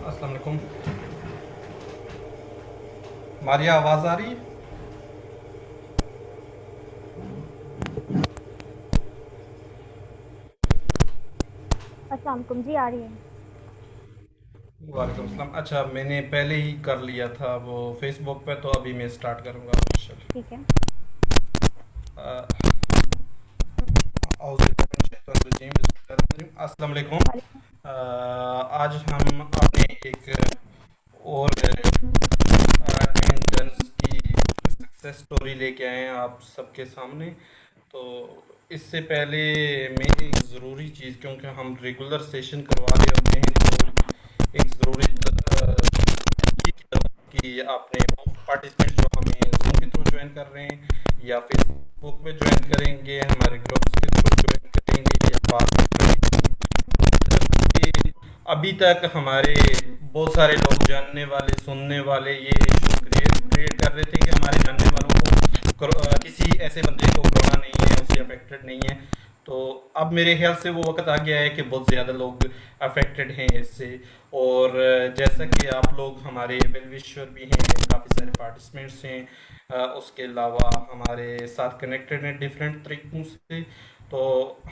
अस्सलाम वालेकुम। हमारी आवाज़ आ रही है? अस्सलाम वालेकुम जी, आ रही है। वालेकुम सलाम। अच्छा, मैंने पहले ही कर लिया था वो फेसबुक पे, तो अभी मैं स्टार्ट करूँगा ऑफिशियल। ठीक है। अस्सलाम वालेकुम। वालेकुम। आज हम अपने एक और इंटर्न्स की सक्सेस स्टोरी लेके आए हैं आप सबके सामने। तो इससे पहले मैं एक ज़रूरी चीज़, क्योंकि हम रेगुलर सेशन करवा रहे होते हैं, तो एक ज़रूरी चीज़ कि आपने वो पार्टिसिपेंट्स जो हमें जूम के थ्रू ज्वाइन कर रहे हैं या फेसबुक पे ज्वाइन करेंगे, हमारे ग्रुप्स के थ्रू ज्वाइन करेंगे या बाद में करेंगे, अभी तक हमारे बहुत सारे लोग जानने वाले सुनने वाले ये इशू क्रिएट कर रहे थे कि हमारे जानने वालों को किसी ऐसे बंदे को कोरोना नहीं है, उससे अफेक्टेड नहीं है। तो अब मेरे ख्याल से वो वक्त आ गया है कि बहुत ज़्यादा लोग अफेक्टेड हैं इससे। और जैसा कि आप लोग हमारे वेल विशर भी हैं, काफ़ी सारे पार्टिसिपेंट्स हैं, उसके अलावा हमारे साथ कनेक्टेड हैं डिफरेंट तरीकों से। तो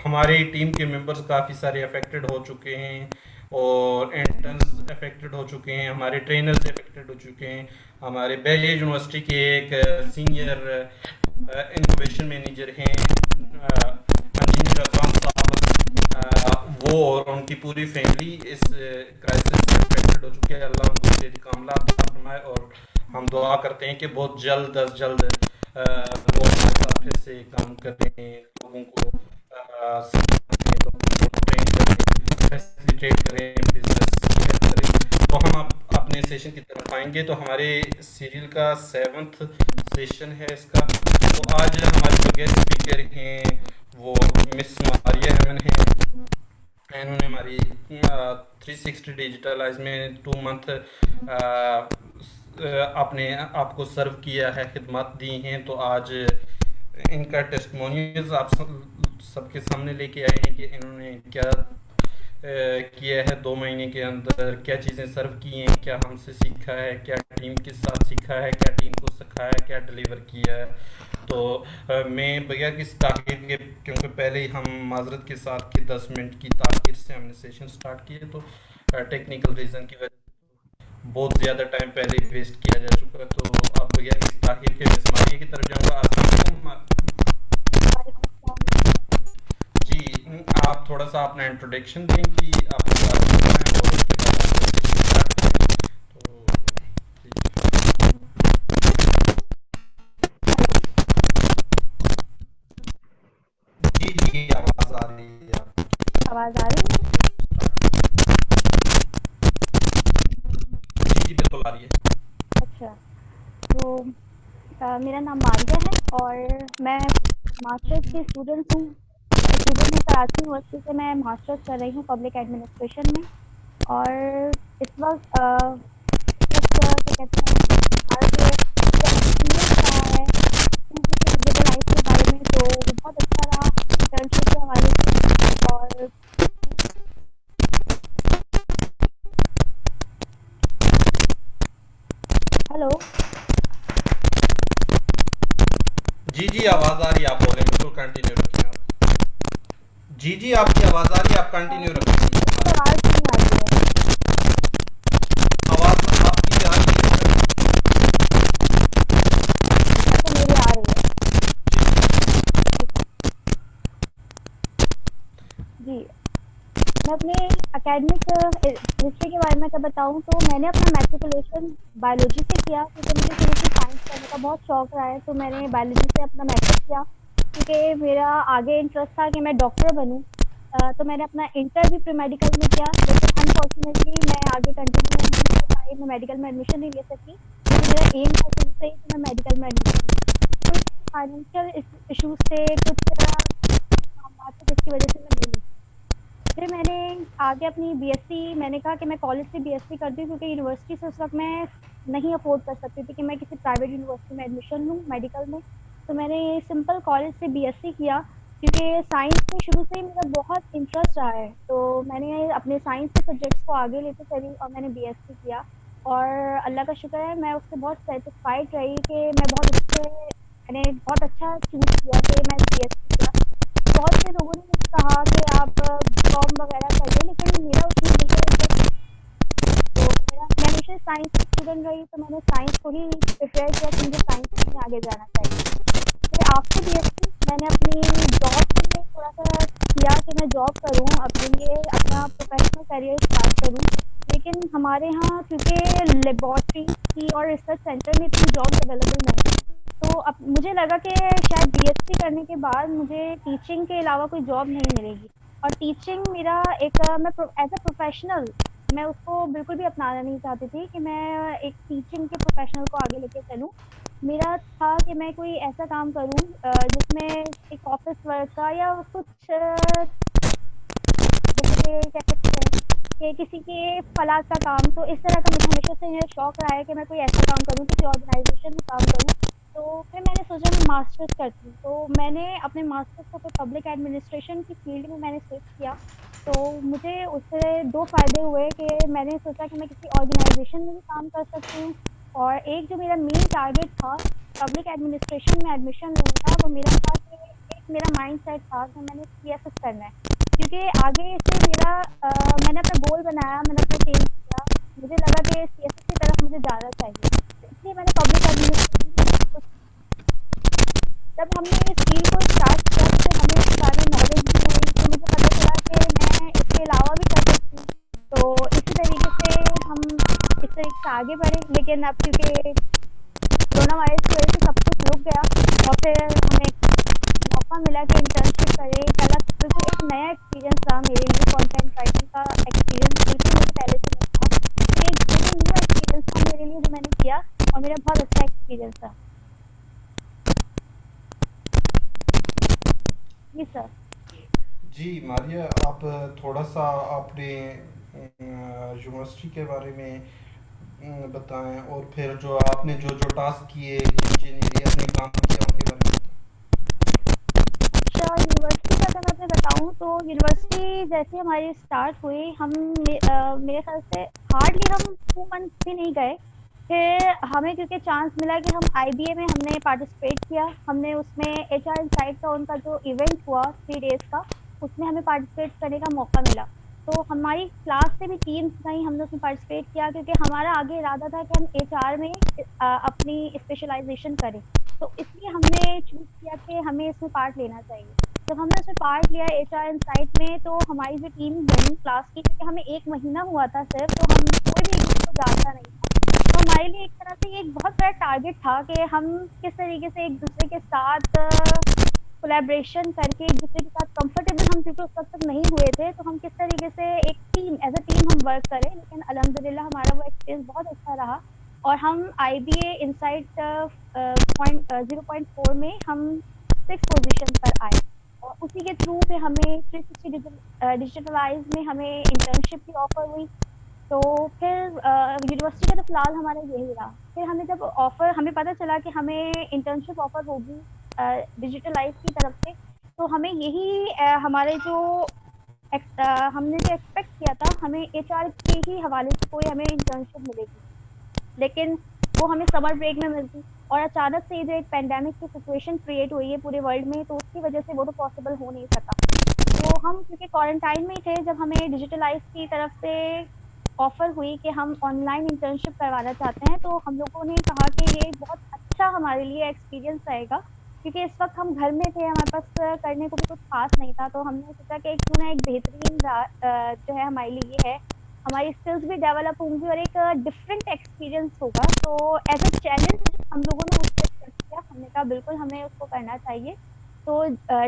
हमारी टीम के मेंबर्स काफ़ी सारे अफेक्टेड हो चुके हैं और इंटर्न्स अफेक्टेड हो चुके हैं, हमारे ट्रेनर्स अफेक्टेड हो चुके हैं। हमारे बेले यूनिवर्सिटी के एक सीनियर इंक्यूबेशन मैनेजर हैं, इंजीनियर अफरान साहब, वो और उनकी पूरी फैमिली इस क्राइसिस से अफेक्टेड हो चुके हैं। अल्लाह उनको सेहत कामला अता फरमाए और हम दुआ करते हैं कि बहुत जल्द अज जल्द वो हमारे साथ फिर से काम करें, लोगों को लोगों को ट्रेन करें, फैसिलिटेट करें, बिजनेस करें। तो हम आप अपने सेशन की तरफ आएंगे। तो हमारे सीरियल का 7th सेशन है इसका। तो आज हमारे जो गेस्ट स्पीकर हैं वो मिस मारिया हेमन हैं। इन्होंने हमारी 360 डिजिटलाइज में 2 मंथ अपने आपको सर्व किया है, खिदमत दी हैं। तो आज इनका टेस्टमोनियल्स आप सबके सामने लेके आए हैं कि इन्होंने क्या किया है 2 महीने के अंदर, क्या चीज़ें सर्व की हैं, क्या हमसे सीखा है, क्या टीम के साथ सीखा है, क्या टीम को सिखाया, क्या डिलीवर किया है। तो मैं बगैर किसी ताख़ीर के, क्योंकि पहले ही हम माजरत के साथ कि 10 मिनट की ताख़ीर से हमने सेशन स्टार्ट किए, तो टेक्निकल रीज़न की वजह बहुत ज़्यादा टाइम पहले ही वेस्ट किया जा चुका है। तो अब बगैर किसी ताख़ीर के मिसमारिये की तरफ जाऊँगा। अस्सलाम वालेकुम अस्सलाम। जी। आप थोड़ा सा अपना इंट्रोडक्शन दें कि आपके बारे में क्या है, और उसके बाद हम सेशन स्टार्ट करेंगे। तो हेलो। जी जी, आवाज़ आ रही है आपकी। आवाज़ आ रही है। जी जी, बिल्कुल आ रही है। अच्छा। तो मेरा नाम मारिया है और मैं मास्टर्स की स्टूडेंट हूँ कराची यूनिवर्सिटी से। मैं मास्टर्स कर रही हूँ पब्लिक एडमिनिस्ट्रेशन में। और इस वक्त क्या कहते हैं, हमारा जो एक्सपीरियंस रहा है 360 डिजिटल लाइफ के बारे में, तो बहुत अच्छा रहा इंटर्नशिप के हवाले से। और हेलो। जी जी, आवाज़ आ रही है, आप बोलें, बिल्कुल कंटिन्यू रखें आप। जी जी, आपकी आवाज़ आ रही है, आप कंटिन्यू रखें। बिल्कुल आवाज़ नहीं आ रही है। आवाज़ आपकी आ रही है सर। अच्छा, मेरी आ रही है। जी जी। ठीक है। जी। मैं अपने एकेडमिक हिस्ट्री के बारे में अगर बताऊँ तो मैंने अपना मैट्रिकुलेशन बायोलॉजी से किया, क्योंकि मुझे शुरू से साइंस करने का बहुत शौक रहा है। तो मैंने बायोलॉजी से अपना मैट्रिक किया, क्योंकि मेरा आगे इंटरेस्ट था कि मैं डॉक्टर बनूँ। तो मैंने अपना इंटर भी प्री मेडिकल में किया, लेकिन अनफॉर्चुनेटली मैं आगे कंटिन्यू नहीं कर पाई, मैं मेडिकल में एडमिशन नहीं ले सकी, क्योंकि मेरा एम था शुरू से ही कि मैं मेडिकल में एडमिशन लूँ। कुछ फाइनेंशियल इशूज़ थे, कुछ मामला थे, जिसकी वजह से मैं नहीं ली। फिर मैंने आगे अपनी बीएससी, मैंने कहा कि मैं कॉलेज से बीएससी करती हूँ, क्योंकि यूनिवर्सिटी से उस वक़्त मैं नहीं अफ़ोर्ड कर सकती थी कि मैं किसी प्राइवेट यूनिवर्सिटी में एडमिशन लूँ मेडिकल में। तो मैंने सिंपल कॉलेज से बीएससी किया, क्योंकि साइंस में शुरू से ही मेरा बहुत इंटरेस्ट रहा है, तो मैंने अपने साइंस के सब्जेक्ट्स को आगे लेते चली और मैंने बीएससी किया। और अल्लाह का शुक्र है, मैं उससे बहुत सेटिस्फाइड रही कि मैं बहुत अच्छे मैंने बहुत अच्छा चूज़ किया कि मैं बीएससी किया। बहुत से लोगों ने मुझे कहा कि आप बीकॉम वगैरह करिए, लेकिन मेरा उसमें बिल्कुल इंटरेस्ट। तो मैं हमेशा साइंस की स्टूडेंट रही, तो मैंने साइंस को ही प्रेफर किया कि मुझे साइंस में ही आगे जाना चाहिए। फिर आफ्टर बीएससी मैंने अपनी जॉब के लिए थोड़ा-सा किया कि मैं जॉब करूँ, अपने लिए अपना प्रोफ़ेशनल करियर स्टार्ट करूँ। लेकिन हमारे यहाँ क्योंकि लैबोरेटरी की और रिसर्च सेंटर में इतनी जॉब्स अवेलेबल नहीं है, तो अब मुझे लगा कि शायद बीएससी करने के बाद मुझे टीचिंग के अलावा कोई जॉब नहीं मिलेगी। और टीचिंग मेरा एक मैं एज़ अ प्रोफ़ेशनल मैं उसको बिल्कुल भी अपनाना नहीं चाहती थी कि मैं एक टीचिंग के प्रोफ़ेशनल को आगे लेके चलूँ। मेरा था कि मैं कोई ऐसा काम करूँ जिसमें एक ऑफ़िस वर्क का या कुछ जैसे कि कह सकते हैं कि किसी के फलाह का काम, तो इस तरह का मुझे हमेशा से मेरा शौक रहा है कि मैं कोई ऐसा काम करूँ, किसी ऑर्गेनाइज़ेशन में काम करूँ। तो फिर मैंने सोचा मैं मास्टर्स करती हूँ, तो मैंने अपने मास्टर्स को फिर पब्लिक एडमिनिस्ट्रेशन की फ़ील्ड में मैंने स्विच किया। तो मुझे उससे 2 फ़ायदे हुए कि मैंने सोचा कि मैं किसी ऑर्गेनाइज़ेशन में भी काम कर सकती हूँ, और एक जो मेरा मेन टारगेट था पब्लिक एडमिनिस्ट्रेशन में एडमिशन लेने का, वो मेरा था कि एक मेरा माइंडसेट था कि मैंने सीएसएस करना है। क्योंकि आगे से मैंने अपना गोल बनाया, मैंने अपना चेंज किया, मुझे लगा कि सीएसएस की तरफ मुझे जाना चाहिए, तो इसलिए मैंने पब्लिक एडमिनिस्ट्रेशन। जब हमने इस फील्ड को स्टार्ट किया तो फिर हमें इसके बारे में नॉलेज भी हुई, तो मुझे पता चला कि मैं इसके अलावा भी कर सकती हूँ। तो इसी तरीके से हम इस तरीके से आगे बढ़े, लेकिन अब क्योंकि कोरोना वायरस की वजह से सब कुछ रुक गया, और फिर हमें मौका मिला कि इंटर्नशिप करें। एक अलग बिल्कुल एक नया एक्सपीरियंस रहा मेरे लिए, कंटेंट राइटिंग का एक्सपीरियंस बिल्कुल मुझे पहले से नहीं था। तो एक बिल्कुल न्यू एक्सपीरियंस था मेरे लिए जो मैंने किया, और मेरा बहुत अच्छा एक्सपीरियंस था। जी सर। जी मारिया, आप थोड़ा सा अपने यूनिवर्सिटी के बारे में बताएं, और फिर जो आपने जो जो टास्क किए, जिन जिन एरियाज में काम किया, उनके बारे में अच्छा, यूनिवर्सिटी का अगर मैं अपने बताऊँ तो यूनिवर्सिटी जैसे हमारी स्टार्ट हुई, मेरे ख़्याल से हार्डली हम 2 मंथ्स भी नहीं गए। फिर हमें क्योंकि चांस मिला कि हम आईबीए में हमने पार्टिसिपेट किया। हमने उसमें एचआर इनसाइट का उनका जो इवेंट हुआ 3 डेज़ का, उसमें हमें पार्टिसिपेट करने का मौका मिला। तो हमारी क्लास से भी टीम्स गईं, हमने उसमें पार्टिसिपेट किया क्योंकि हमारा आगे इरादा था कि हम एचआर में अपनी स्पेशलाइज़ेशन करें। तो इसलिए हमने चूज़ किया कि हमें इसमें पार्ट लेना चाहिए। जब हमने उसमें पार्ट लिया एचआर इनसाइट में, तो हमारी जो टीम बनी क्लास की, क्योंकि हमें 1 महीना हुआ था सिर्फ, तो हम कोई भी एक को जानता नहीं था। तो हमारे लिए एक तरह से ये एक बहुत बड़ा टारगेट था कि हम किस तरीके से एक-दूसरे के साथ कोलैबोरेशन करके एक-दूसरे के साथ कंफर्टेबल, हम क्योंकि उस वक़्त तक नहीं हुए थे, तो हम किस तरीके से एक टीम एज़ अ टीम हम वर्क करें। लेकिन अल्हम्दुलिल्लाह हमारा वो एक्सपीरियंस बहुत अच्छा रहा, और हम आईबीए इनसाइट 0.4 में हम 6th पोज़ीशन पर आए, और उसी के थ्रू फिर हमें 360 डिजिटलाइज़ में हमें इंटर्नशिप की ऑफ़र हुई। तो फिर यूनिवर्सिटी का तो फ़िलहाल हमारा यही रहा। फिर हमें पता चला कि हमें इंटर्नशिप ऑफ़र होगी डिजिटलाइज़ की तरफ से, तो हमें यही हमारे जो हमने जो एक्सपेक्ट किया था, हमें एचआर के ही हवाले से कोई हमें इंटर्नशिप मिलेगी। लेकिन वो हमें समर ब्रेक में मिलती, और अचानक से ये जो एक पैंडेमिक की सिचुएशन क्रिएट हुई है पूरे वर्ल्ड में, तो उसकी वजह से वो तो पॉसिबल हो नहीं सका। तो हम क्योंकि क्वारंटाइन में ही थे, जब हमें डिजिटलाइज़ की तरफ से ऑफ़र हुई कि हम ऑनलाइन इंटर्नशिप करवाना चाहते हैं, तो हम लोगों ने कहा कि ये बहुत अच्छा हमारे लिए एक्सपीरियंस रहेगा, क्योंकि इस वक़्त हम घर में थे, हमारे पास करने को भी कुछ ख़ास नहीं था। तो हमने सोचा कि क्यों ना एक बेहतरीन जो है हमारे लिए ये है, हमारी स्किल्स भी डेवलप होंगी और एक डिफरेंट एक्सपीरियंस होगा। तो एज़ अ चैलेंज हम लोगों ने उसको एक्सेप्ट किया, हमने कहा बिल्कुल हमें उसको करना चाहिए। तो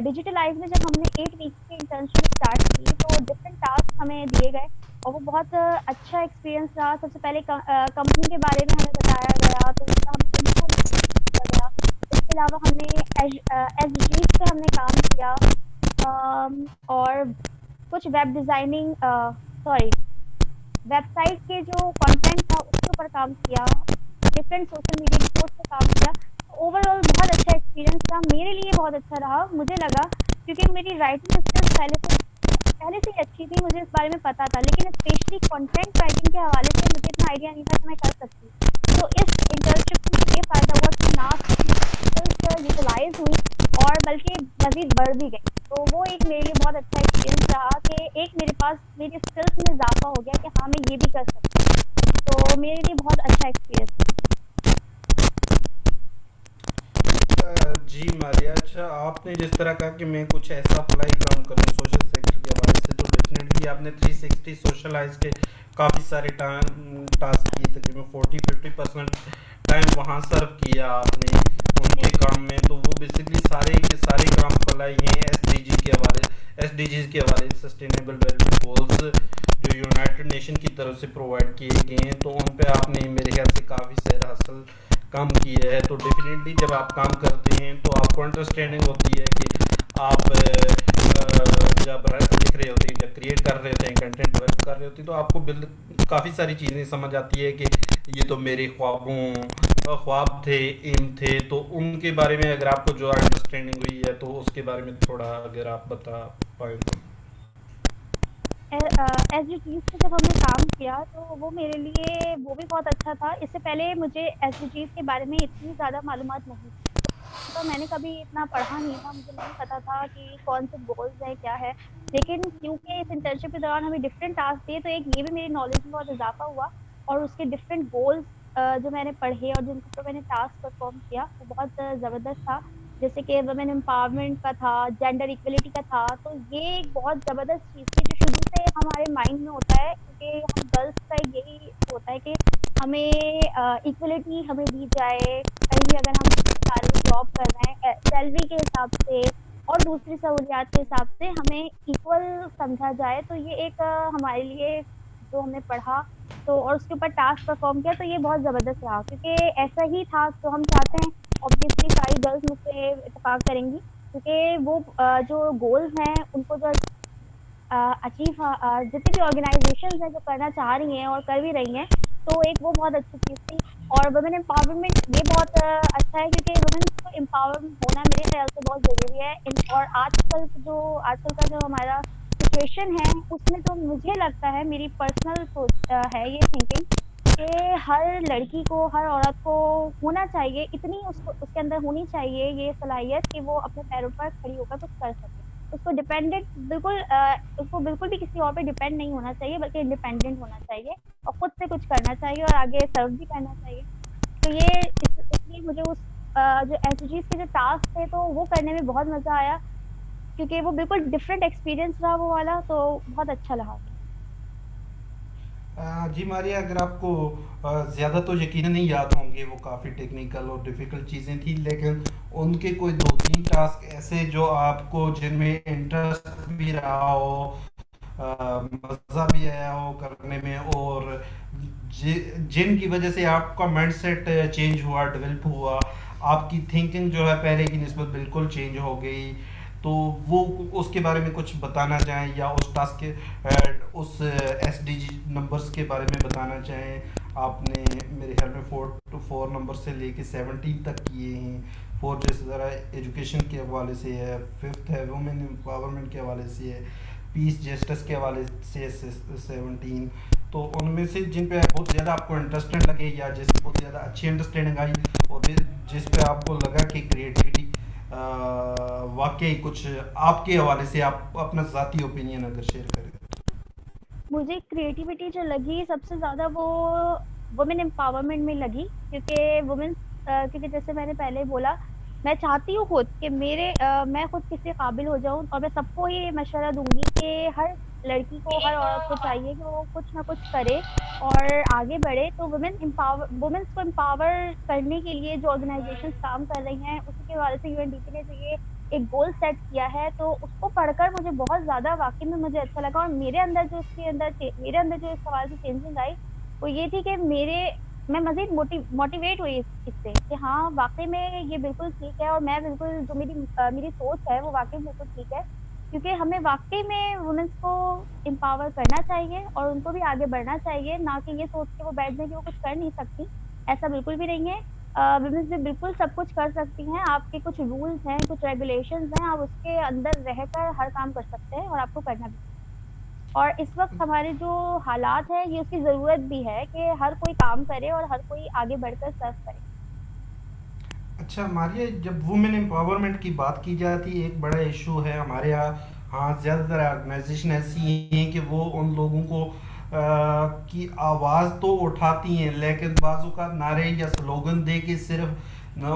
डिजिटलाइज़ में जब हमने 8 वीक्स की इंटर्नशिप स्टार्ट की, तो डिफरेंट टास्क हमें दिए गए, और वो बहुत अच्छा एक्सपीरियंस रहा। सबसे पहले कंपनी के बारे में हमें बताया गया, तो उसका हमें इंट्रो दिया गया। इसके अलावा हमने एसडीज पे हमने काम किया, और कुछ वेब डिज़ाइनिंग सॉरी वेबसाइट के जो कंटेंट था उसके ऊपर काम किया, डिफरेंट सोशल मीडिया की पोस्ट पे काम किया। ओवरऑल बहुत अच्छा एक्सपीरियंस था, मेरे लिए बहुत अच्छा रहा। मुझे लगा क्योंकि मेरी राइटिंग स्किल्स पहले से ही अच्छी थी, मुझे इस बारे में पता था, लेकिन स्पेशली कंटेंट राइटिंग के हवाले से मुझे इतना आइडिया नहीं था कि मैं कर सकती। तो इस इंटर्नशिप से मुझे ये फ़ायदा हुआ कि ना सिर्फ मेरी स्किल्स यूटिलाइज़ हुई और बल्कि मज़ीद बढ़ भी गई। तो वो एक मेरे लिए बहुत अच्छा एक्सपीरियंस रहा कि एक मेरे पास मेरी स्किल्स में इज़ाफ़ा हो गया कि हाँ, मैं ये भी कर सकती हूँ। तो मेरे लिए बहुत अच्छा एक्सपीरियंस जी मारिया, अच्छा आपने जिस तरह कहा कि मैं कुछ ऐसा अप्लाई काम करूँ सोशल सेक्टर के हवाले से, तो डेफिनेटली आपने 360 सोशलाइज के काफ़ी सारे टाइम टास्क किए, तकरीबन 40-50% टाइम वहाँ सर्व किया आपने थी। उनके काम में। तो वो बेसिकली सारे के सारे काम अप्लाई हैं एस डी जी के हवाले सस्टेनेबल डेवलपमेंट गोल्स जो यूनाइटेड नेशन की तरफ से प्रोवाइड किए गए हैं, तो उन पे आपने मेरे ख्याल से काफ़ी सैर हासिल काम किया है। तो डेफिनेटली जब आप काम करते हैं तो आपको अंडरस्टैंडिंग होती है कि आप जब लिख रहे होते हैं, जब क्रिएट कर रहे होते हैं, कंटेंट डेवलप कर रहे होते हैं, तो आपको काफ़ी सारी चीज़ें समझ आती है कि ये तो मेरे ख्वाब थे, एम थे। तो उनके बारे में अगर आपको जो अंडरस्टैंडिंग हुई है तो उसके बारे में थोड़ा अगर आप बता पाए तो। एसडीजीज पे जब हमने काम किया तो वो मेरे लिए वो भी बहुत अच्छा था। इससे पहले मुझे एसडीजीज के बारे में इतनी ज़्यादा मालूमात नहीं थी। तो मैंने कभी इतना पढ़ा नहीं था, मुझे नहीं पता था कि कौन से गोल्स हैं, क्या है। लेकिन क्योंकि इस इंटर्नशिप के दौरान हमें डिफरेंट टास्क दिए, तो एक ये भी मेरी नॉलेज में बहुत इज़ाफ़ा हुआ और उसके डिफरेंट गोल्स जो मैंने पढ़े और जिनके ऊपर मैंने टास्क परफ़ॉर्म किया, वो बहुत ज़बरदस्त था। जैसे कि वुमेन एम्पावरमेंट का था, जेंडर इक्वलिटी का था, तो ये एक बहुत ज़बरदस्त चीज़ थी जो शुरू से हमारे माइंड में होता है, क्योंकि हम गर्ल्स का यही होता है कि हमें इक्वलिटी हमें दी जाए, कहीं भी अगर हम किसी कार्य में जॉब कर रहे हैं, सैलरी के हिसाब से और दूसरी सहूलियात के हिसाब से हमें इक्वल समझा जाए। तो ये एक हमारे लिए जो हमने पढ़ा तो और उसके ऊपर टास्क परफॉर्म किया, तो ये बहुत ज़बरदस्त रहा, क्योंकि ऐसा ही था तो हम चाहते हैं ऑब्वियसली सारी गर्ल्स मुझसे इत्तेफाक करेंगी, क्योंकि वो जो गोल्स हैं उनको जो अचीव जितनी भी ऑर्गेनाइजेशंस हैं जो करना चाह रही हैं और कर भी रही हैं, तो एक वो बहुत अच्छी चीज़ थी। और वुमेन एम्पावरमेंट ये बहुत अच्छा है, क्योंकि वुमेन को एम्पावर होना मेरे ख्याल से बहुत ज़रूरी है। और आजकल का जो हमारा सिचुएशन है उसमें तो मुझे लगता है, मेरी पर्सनल सोच है ये थिंकिंग कि हर लड़की को, हर औरत को होना चाहिए, इतनी उसको उसके अंदर होनी चाहिए ये सलाहियत कि वो अपने पैरों पर खड़ी होकर कुछ कर सके। उसको डिपेंडेंट बिल्कुल उसको बिल्कुल भी किसी और पे डिपेंड नहीं होना चाहिए, बल्कि इंडिपेंडेंट होना चाहिए और खुद से कुछ करना चाहिए और आगे सर्व भी करना चाहिए। तो इसलिए मुझे जो एसडीजीज के जो टास्क थे तो वो करने में बहुत मज़ा आया, क्योंकि वो बिल्कुल डिफरेंट एक्सपीरियंस रहा वो वाला, तो बहुत अच्छा लगा। जी मारिया, अगर आपको ज़्यादा तो यकीनन नहीं याद होंगे, वो काफ़ी टेक्निकल और डिफ़िकल्ट चीज़ें थी, लेकिन उनके कोई दो तीन टास्क ऐसे जो आपको जिनमें इंटरेस्ट भी रहा हो, मज़ा भी आया हो करने में, और जिनकी वजह से आपका माइंडसेट चेंज हुआ, डेवलप हुआ, आपकी थिंकिंग जो है पहले की निस्बत बिल्कुल चेंज हो गई, तो वो उसके बारे में कुछ बताना चाहें, या उस टास्क के उस एस डी जी नंबर्स के बारे में बताना चाहें। आपने मेरे ख्याल में 4 नंबर से लेके 17 तक किए हैं। 4 जिस तरह एजुकेशन के हवाले से है, 5th है वुमेन एम्पावरमेंट के हवाले से है, पीस जस्टिस के हवाले से 17। तो उनमें से जिन पे बहुत ज़्यादा आपको इंटरेस्टेड लगे, या जिससे बहुत ज़्यादा अच्छी अंडरस्टैंडिंग आई, और जिस पे आपको लगा कि क्रिएटिविटी वाकई कुछ आपके हवाले से आप अपना ज़ाती ओपिनियन अगर शेयर करें। मुझे क्रिएटिविटी जो लगी सबसे ज़्यादा वो वुमेन एम्पावरमेंट में लगी, क्योंकि क्योंकि जैसे मैंने पहले बोला, मैं चाहती हूँ खुद कि मैं खुद किसी काबिल हो जाऊँ, और मैं सबको ये मशवरा दूंगी कि हर लड़की को, हर औरत को चाहिए कि वो कुछ ना कुछ करे और आगे बढ़े। तो वुमेन्स को एम्पावर करने के लिए जो ऑर्गेनाइजेशंस काम कर रही हैं, उसी के हवाले से यूएनडीपी ने जो ये एक गोल सेट किया है, तो उसको पढ़कर मुझे बहुत ज़्यादा वाक़ई में मुझे अच्छा लगा। और मेरे अंदर जो इस सवाल से चेंजिंग आई, वो ये थी कि मैं मज़ीद मोटिवेट हुई इससे कि हाँ, वाक़ई में ये बिल्कुल ठीक है, और मैं बिल्कुल जो मेरी सोच है वो वाक़ई बिल्कुल ठीक है। क्योंकि हमें वाक़ई में वुमेन्स को एम्पावर करना चाहिए और उनको भी आगे बढ़ना चाहिए, ना कि ये सोच के वो बैठ जाएँ कि वो कुछ कर नहीं सकती, ऐसा बिल्कुल भी नहीं है। वुमेन्स भी बिल्कुल सब कुछ कर सकती हैं। आपके कुछ रूल्स हैं, कुछ रेगुलेशंस हैं, आप उसके अंदर रहकर हर काम कर सकते हैं और आपको करना भी। और इस वक़्त हमारे जो हालात हैं, ये उसकी ज़रूरत भी है कि हर कोई काम करे और हर कोई आगे बढ़कर सर्व करे। अच्छा मारिया, जब वुमेन एम्पावरमेंट की बात की जाती है, एक बड़ा इशू है हमारे यहाँ। हाँ, ज़्यादातर ऑर्गेनाइजेशन ऐसी हैं कि वो उन लोगों को की आवाज़ तो उठाती हैं, लेकिन बाजू का नारे या स्लोगन दे के सिर्फ न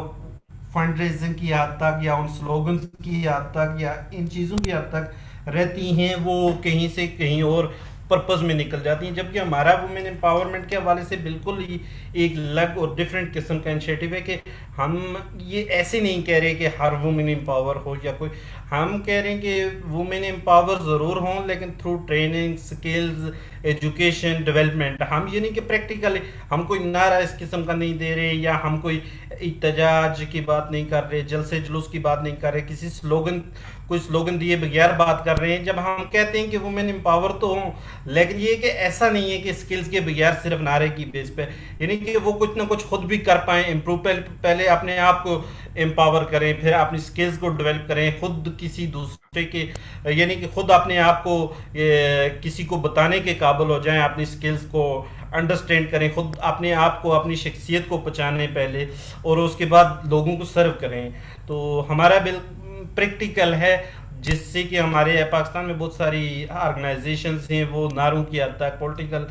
फंड रेजिंग की हद तक या उन स्लोगन्स की हद तक या इन चीज़ों की हद तक रहती हैं, वो कहीं से कहीं और पर्पस में निकल जाती हैं। जबकि हमारा वुमेन एम्पावरमेंट के हवाले से बिल्कुल ही एक अलग और डिफरेंट किस्म का इनिशिएटिव है कि हम ये ऐसे नहीं कह रहे कि हर वुमेन एम्पावर हो या कोई, हम कह रहे हैं कि वुमेन एम्पावर ज़रूर हों लेकिन through training, skills, education, development. हम ये नहीं कि प्रैक्टिकली हम कोई नारा इस किस्म का नहीं दे रहे या हम कोई इhtजाज की बात नहीं कर रहे, जलसे जुलूस की बात नहीं कर रहे, किसी स्लोगन कोई स्लोगन दिए बगैर बात कर रहे हैं। जब हम कहते हैं कि वुमेन एम्पावर तो हों, लेकिन ये कि ऐसा नहीं है कि स्किल्स के बगैर सिर्फ नारे की बेस पे, यानी कि वो कुछ ना कुछ खुद भी कर पाएँ, इम्प्रूव पहले अपने आप को एम्पावर करें, फिर अपनी स्किल्स को डेवलप करें, खुद किसी दूसरे के यानी कि खुद अपने आप को किसी को बताने के काबिल हो जाएं, अपनी स्किल्स को अंडरस्टैंड करें, खुद अपने आप को अपनी शख्सियत को पहचानें पहले और उसके बाद लोगों को सर्व करें। तो हमारा बिल प्रैक्टिकल है, जिससे कि हमारे पाकिस्तान में बहुत सारी ऑर्गेनाइजेशंस हैं वो नारों की हद तक पॉलिटिकल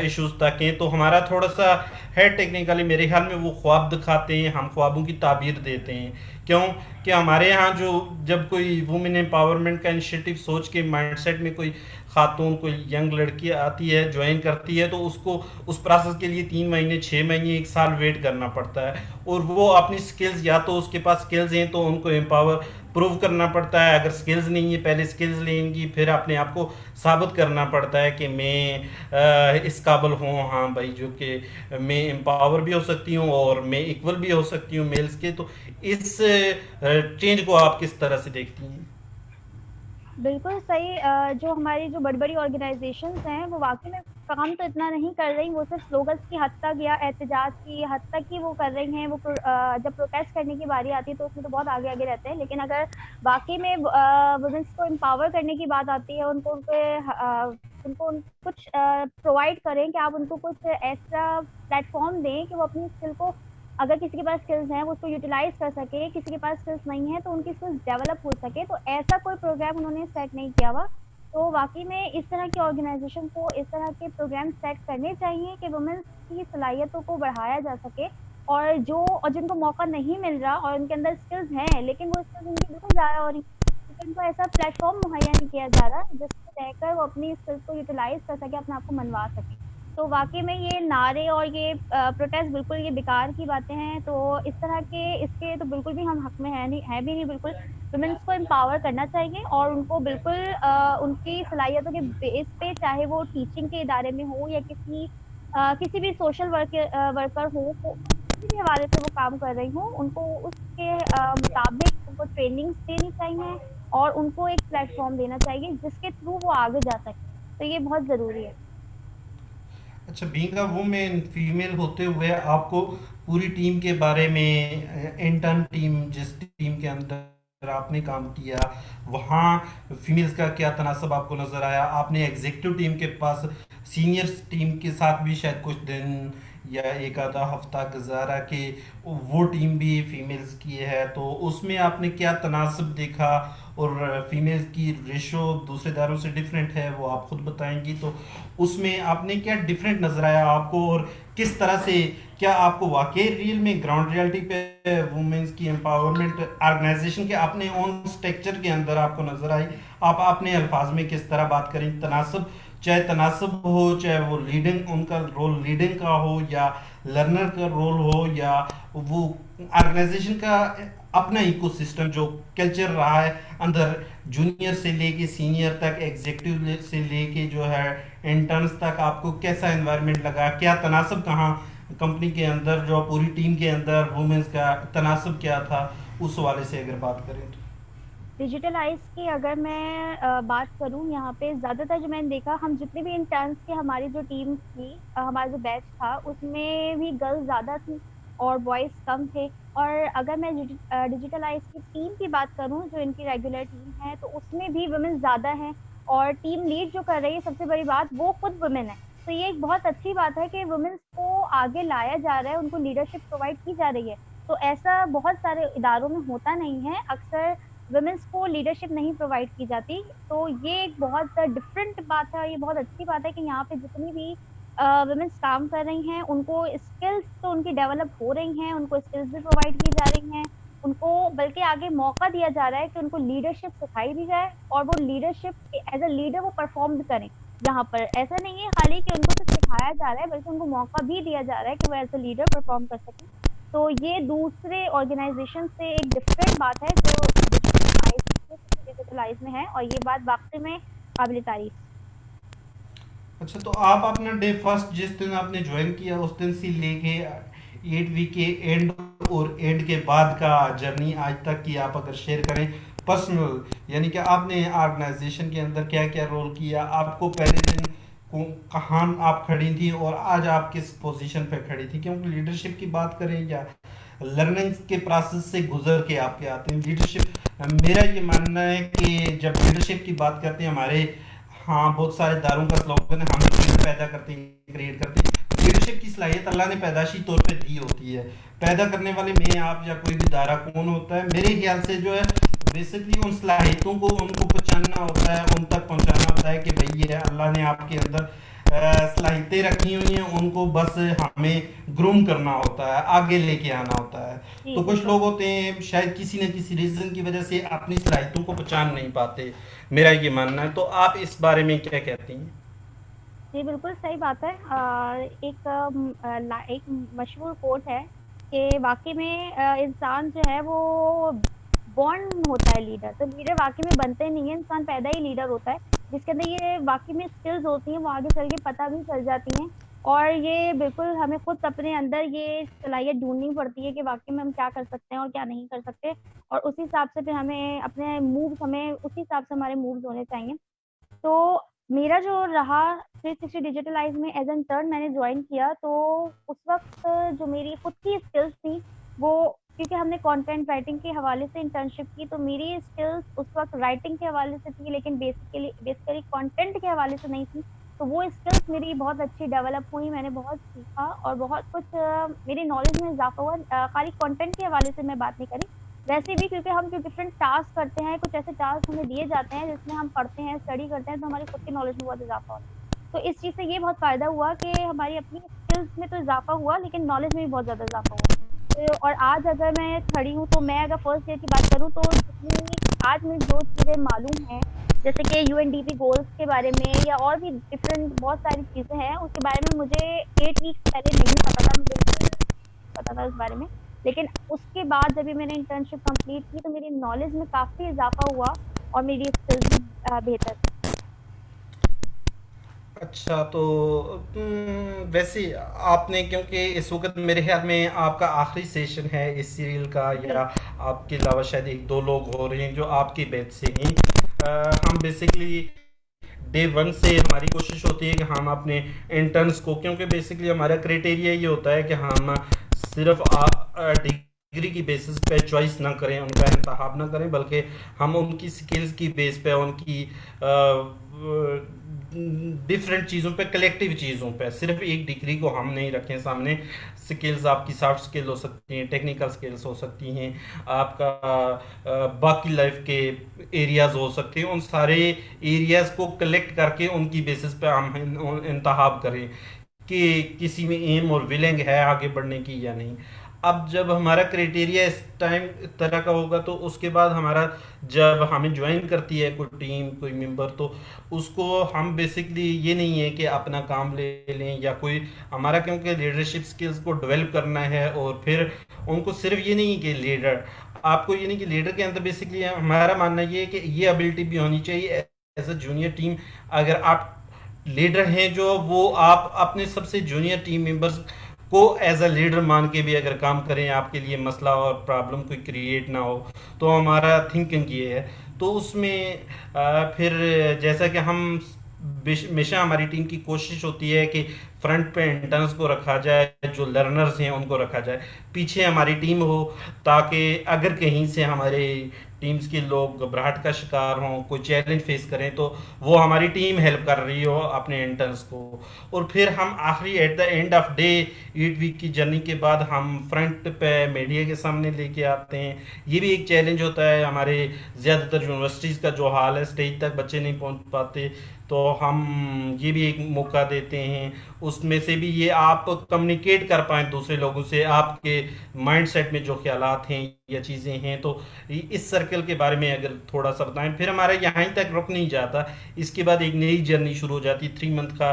इश्यूज तक हैं। तो हमारा थोड़ा सा है टेक्निकली, मेरे ख्याल में वो ख्वाब दिखाते हैं, हम ख्वाबों की ताबीर देते हैं। क्यों कि हमारे यहाँ जो जब कोई वुमेन एम्पावरमेंट का इनिशिएटिव सोच के माइंडसेट में कोई खातून, कोई यंग लड़की आती है, ज्वाइन करती है, तो उसको उस प्रोसेस के लिए 3 महीने, 6 महीने, 1 साल वेट करना पड़ता है। और वो अपनी स्किल्स, या तो उसके पास स्किल्स हैं तो उनको एम्पावर प्रूव करना पड़ता है, अगर स्किल्स नहीं है पहले स्किल्स लेंगी, फिर अपने आप को साबित करना पड़ता है कि मैं इस काबिल हूँ, हाँ भाई, जो कि मैं एम्पावर भी हो सकती हूँ और मैं इक्वल भी हो सकती हूँ मेल्स के। तो इस चेंज को आप किस तरह से देखती हैं? बिल्कुल सही। जो हमारी जो बड़ी-बड़ी ऑर्गेनाइज़ेशंस हैं, वो वाक़ई में काम तो इतना नहीं कर रही, वो सिर्फ़ स्लोगन्स की हद तक या एहतजाज की हद तक ही वो कर रही हैं। जब प्रोटेस्ट करने की बारी आती है, तो उसमें तो बहुत आगे-आगे रहते हैं। लेकिन अगर वाक़ई में वुमेन्स को एम्पावर करने की बात आती है, उनको कुछ प्रोवाइड करें कि आप उनको कुछ ऐसा प्लेटफ़ॉर्म दें कि वो अपनी स्किल को, अगर किसी के पास स्किल्स हैं वो उसको यूटिलाइज़ कर सके, किसी के पास स्किल्स नहीं है तो उनकी स्किल्स डेवलप हो सके। तो ऐसा कोई प्रोग्राम उन्होंने सेट नहीं किया हुआ। तो वाक़ई में इस तरह की ऑर्गेनाइज़ेशन को इस तरह के प्रोग्राम सेट करने चाहिए कि वुमेन्स की सलाहियतों को बढ़ाया जा सके। और जिनको मौका नहीं मिल रहा और उनके अंदर स्किल्स हैं, लेकिन वो स्किल्स उनकी बिल्कुल ज़ाया हो रही हैं, क्योंकि उनको ऐसा प्लेटफ़ॉर्म मुहैया नहीं किया जा रहा, जिसमें रहकर वो अपनी स्किल्स को यूटिलाइज़ कर सके, अपने आप को मनवा सके। तो वाक़ई में ये नारे और ये प्रोटेस्ट बिल्कुल ये बेकार की बातें हैं। तो इस तरह के इसके तो बिल्कुल भी हम हक़ में है भी नहीं बिल्कुल। वुमेन्स को एम्पावर करना चाहिए और उनको बिल्कुल उनकी सलाहियतों के बेस पे, चाहे वो टीचिंग के इदारे में हो या किसी भी सोशल वर्कर हो, वो किसी भी हवाले से वो काम कर रही हों, उनको उसके मुताबिक उनको ट्रेनिंग्स देनी चाहिए और उनको एक प्लेटफ़ॉर्म देना चाहिए जिसके थ्रू वो आगे जा सकें। तो ये बहुत ज़रूरी है। अच्छा, बीइंग अ वुमेन, फीमेल होते हुए आपको पूरी टीम के बारे में, इंटर्न टीम जिस टीम के अंदर आपने काम किया, वहाँ फीमेल्स का क्या तनासब आपको नज़र आया? आपने एग्जीक्यूटिव टीम के पास सीनियर टीम के साथ भी शायद कुछ दिन या एक आधा हफ्ता गुजारा कि वो टीम भी फीमेल्स की है, तो उसमें आपने क्या तनासब देखा? और फीमेल्स की रेशो दूसरे दायरों से डिफरेंट है, वो आप खुद बताएंगी, तो उसमें आपने क्या डिफरेंट नजर आया आपको? और किस तरह से, क्या आपको वाकई रियल में ग्राउंड रियलिटी पे वुमेन्स की एम्पावरमेंट ऑर्गेनाइजेशन के अपने ओन स्ट्रक्चर के अंदर आपको नजर आई? आप अपने अल्फाज में किस तरह बात करें? तनासब, चाहे तनासब हो, चाहे वो लीडिंग, उनका रोल लीडिंग का हो या लर्नर का रोल हो, या वो ऑर्गेनाइजेशन का अपना इकोसिस्टम जो कल्चर रहा है अंदर, जूनियर से लेके सीनियर तक, एग्जीक्यूटिव से लेके जो है इंटर्न्स तक, आपको कैसा एनवायरनमेंट लगा? क्या तनासब, कहाँ कंपनी के अंदर जो पूरी टीम के अंदर वुमेन्स का तनासब क्या था, उस हवाले से अगर बात करें तो? डिजिटलाइज़ की अगर मैं बात करूँ यहाँ पे, ज़्यादातर जो मैंने देखा, हम जितने भी इंटर्न्स की हमारी जो टीम थी, हमारा जो बैच था, उसमें भी गर्ल्स ज़्यादा थी। और बॉयज़ कम थे। और अगर मैं डिजिटलाइज़ की टीम की बात करूँ, जो इनकी रेगुलर टीम है, तो उसमें भी वुमेन ज़्यादा हैं और टीम लीड जो कर रही है, सबसे बड़ी बात, वो खुद वुमेन है। तो ये एक बहुत अच्छी बात है कि वुमेन्स को आगे लाया जा रहा है, उनको लीडरशिप प्रोवाइड की जा रही है। तो ऐसा बहुत सारे इदारों में होता नहीं है, अक्सर वुमेन्स को लीडरशिप नहीं प्रोवाइड की जाती। तो ये एक बहुत डिफरेंट बात है और ये बहुत अच्छी बात है कि यहाँ पे जितनी भी वुमेन्स काम कर रही हैं, उनको स्किल्स तो उनकी डेवलप हो रही हैं, उनको स्किल्स भी प्रोवाइड की जा रही हैं, उनको बल्कि आगे मौका दिया जा रहा है कि उनको लीडरशिप सिखाई भी जाए और वो लीडरशिप एज़ अ लीडर वो परफ़ॉर्म भी करें। यहाँ पर ऐसा नहीं है खाली कि उनको सिर्फ़ सिखाया जा रहा है, बल्कि उनको मौका भी दिया जा रहा है कि वो एज़ अ लीडर परफ़ॉर्म कर सकें। तो ये दूसरे ऑर्गेनाइज़ेशन से एक डिफरेंट बात है जो डिजिटलाइज़ में है और ये बात वाक़ई में काबिल तारीफ़। अच्छा, तो आप अपना डे फर्स्ट जिस दिन आपने ज्वाइन किया उस दिन से लेके 8 वीक के एंड और एंड के बाद का जर्नी आज तक की आप अगर शेयर करें पर्सनल, यानी कि आपने ऑर्गेनाइजेशन के अंदर क्या क्या रोल किया, आपको पहले दिन को कहाँ आप खड़ी थी और आज आप किस पोजीशन पे खड़ी थी, क्योंकि लीडरशिप की बात करें या लर्निंग के प्रोसेस से गुजर के आपके आते हैं लीडरशिप। मेरा ये मानना है कि जब लीडरशिप की बात करते हैं हमारे, हाँ, बहुत सारे दारों का स्लोगन है, हम लीडर पैदा करते हैं, क्रिएट करते हैं। लीडरशिप की सलाहियत अल्लाह ने पैदाशी तौर पे दी होती है। पैदा करने वाले मैं, आप या कोई भी दायरा कौन होता है, मेरे ख्याल से जो है बेसिकली उन सलाहियतों को उनको पहचानना होता है, उन तक पहुंचाना होता है कि भाई ये अल्लाह ने आपके अंदर सलाहियतें रखी हुई हैं, उनको बस हमें ग्रूम करना होता है, आगे लेके आना होता है। जी, तो कुछ बिल्कुल। लोग होते हैं शायद किसी न किसी रीज़न की वजह से अपनी सलाहियतों को पहचान नहीं पाते, मेरा ये मानना है। तो आप इस बारे में क्या कहती हैं? जी, बिल्कुल सही बात है। एक मशहूर कोट है कि वाक़ई में इंसान जो है वो बॉर्न होता है लीडर, तो लीडर वाक़ई में बनते नहीं है, इंसान पैदा ही लीडर होता है, जिसके अंदर ये वाक़ई में स्किल्स होती हैं, वो आगे चल के पता भी चल जाती हैं। और ये बिल्कुल हमें खुद अपने अंदर ये सलाहियत ढूँढनी पड़ती है कि वाक़ई में हम क्या कर सकते हैं और क्या नहीं कर सकते और उस हिसाब से फिर हमें अपने मूव्स हमें उसी हिसाब से हमारे मूव्स होने चाहिए। तो मेरा जो रहा 360 डिजिटलाइज़ में एज़ एन इंटर्न मैंने जॉइन किया, तो उस वक़्त जो मेरी खुद की स्किल्स थी, वो क्योंकि हमने कंटेंट राइटिंग के हवाले से इंटर्नशिप की, तो मेरी स्किल्स उस वक़्त राइटिंग के हवाले से थी, लेकिन बेसिकली कंटेंट के हवाले से नहीं थी। तो वो स्किल्स मेरी बहुत अच्छी डेवलप हुई, मैंने बहुत सीखा और बहुत कुछ मेरी नॉलेज में इज़ाफ़ा हुआ। खाली कंटेंट के हवाले से मैं बात नहीं कर रही, वैसे भी क्योंकि हम जो डिफरेंट टास्क करते हैं, कुछ ऐसे टास्क हमें दिए जाते हैं जिसमें हम पढ़ते हैं, स्टडी करते हैं, तो हमारी खुद की नॉलेज में बहुत इज़ाफ़ा होता है। तो इस चीज़ से ये बहुत फ़ायदा हुआ कि हमारी अपनी स्किल्स में तो इज़ाफ़ा हुआ, लेकिन नॉलेज में भी बहुत ज़्यादा इज़ाफ़ा हुआ। और आज अगर मैं खड़ी हूँ, तो मैं अगर फर्स्ट ईयर की बात करूँ, तो जितनी आज मुझे जो चीज़ें मालूम हैं, जैसे कि यूएनडीपी गोल्स के बारे में या और भी डिफरेंट बहुत सारी चीज़ें हैं, उसके बारे में मुझे 8 वीक्स पहले नहीं पता था, मुझे बिल्कुल नहीं पता था उस बारे में। लेकिन उसके बाद जब भी मैंने इंटर्नशिप कंप्लीट की, तो मेरी नॉलेज में काफ़ी इज़ाफ़ा हुआ और मेरी स्किल्स भी बेहतर थी। अच्छा, तो वैसे आपने, क्योंकि इस वक्त मेरे ख्याल में आपका आखिरी सेशन है इस सीरियल का, जी, या आपके अलावा शायद एक दो लोग हो रहे हैं जो आपके बैच से हैं। हम बेसिकली डे वन से हमारी कोशिश होती है कि हम अपने इंटर्न्स को, क्योंकि बेसिकली हमारा क्राइटेरिया ये होता है कि हम सिर्फ डिग्री की बेसिस पे चॉइस ना करें, उनका इंतखाब ना करें, बल्कि हम उनकी स्किल्स की बेस पे, उनकी डिफरेंट चीज़ों पे, कलेक्टिव चीज़ों पे, सिर्फ एक डिग्री को हम नहीं रखें सामने। स्किल्स आपकी सॉफ्ट स्किल हो सकती हैं, टेक्निकल स्किल्स हो सकती हैं, आपका बाकी लाइफ के एरियाज हो सकते हैं, उन सारे एरियाज को कलेक्ट करके उनकी बेसिस पे हम इंतखाब करें कि किसी में एम और विलिंग है आगे बढ़ने की या नहीं। अब जब हमारा क्राइटेरिया इस टाइम तरह का होगा, तो उसके बाद हमारा, जब हमें ज्वाइन करती है कोई टीम, कोई मेंबर, तो उसको हम बेसिकली ये नहीं है कि अपना काम ले लें या कोई हमारा, क्योंकि लीडरशिप स्किल्स को डेवलप करना है। और फिर उनको सिर्फ ये नहीं कि लीडर, आपको ये नहीं कि लीडर के अंदर बेसिकली हमारा मानना ये है कि ये एबिलिटी भी होनी चाहिए एज अ जूनियर टीम। अगर आप लीडर हैं जो, वो आप अपने सबसे जूनियर टीम मेंबर्स को एज अ लीडर मान के भी अगर काम करें, आपके लिए मसला और प्रॉब्लम कोई क्रिएट ना हो, तो हमारा थिंकिंग ये है। तो उसमें फिर जैसा कि हम हमेशा, हमारी टीम की कोशिश होती है कि फ्रंट पे इंटर्न्स को रखा जाए, जो लर्नर्स हैं उनको रखा जाए, पीछे हमारी टीम हो, ताकि अगर कहीं से हमारे टीम्स के लोग घबराहट का शिकार हों, कोई चैलेंज फेस करें, तो वो हमारी टीम हेल्प कर रही हो अपने इंटर्न्स को। और फिर हम आखिरी at the end of day 8 week की जर्नी के बाद हम फ्रंट पे मीडिया के सामने लेके आते हैं। ये भी एक चैलेंज होता है। हमारे ज़्यादातर यूनिवर्सिटीज़ का जो हाल है, स्टेज तक बच्चे नहीं पहुंच पाते, तो हम ये भी एक मौका देते हैं। उसमें से भी ये आप कम्युनिकेट कर पाएँ दूसरे लोगों से, आपके माइंडसेट में जो ख़्यालात हैं या चीज़ें हैं। तो इस सर्कल के बारे में अगर थोड़ा सा बताएं। फिर हमारा यहाँ तक रुक नहीं जाता, इसके बाद एक नई जर्नी शुरू हो जाती। 3 मंथ का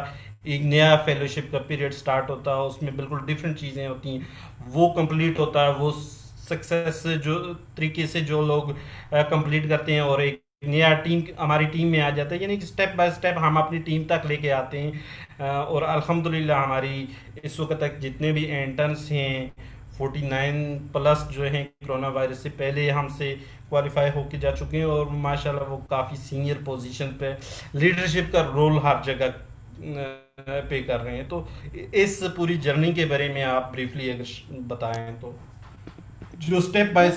एक नया फेलोशिप का पीरियड स्टार्ट होता है, उसमें बिल्कुल डिफरेंट चीज़ें होती हैं, वो कंप्लीट होता है। वो सक्सेस जो तरीके से जो लोग कंप्लीट करते हैं और एक नया टीम हमारी टीम में आ जाता है, यानी कि स्टेप बाय स्टेप हम अपनी टीम तक लेके आते हैं। और अल्हम्दुलिल्लाह हमारी इस वक्त तक जितने भी इंटर्न्स हैं 49+ जो हैं कोरोना वायरस से पहले हमसे क्वालिफाई होके जा चुके हैं, और माशाल्लाह वो काफ़ी सीनियर पोजीशन पे लीडरशिप का रोल हर जगह पे कर रहे हैं। तो इस पूरी जर्नी के बारे में आप ब्रीफली अगर बताएं तो, जो स्टेप बाय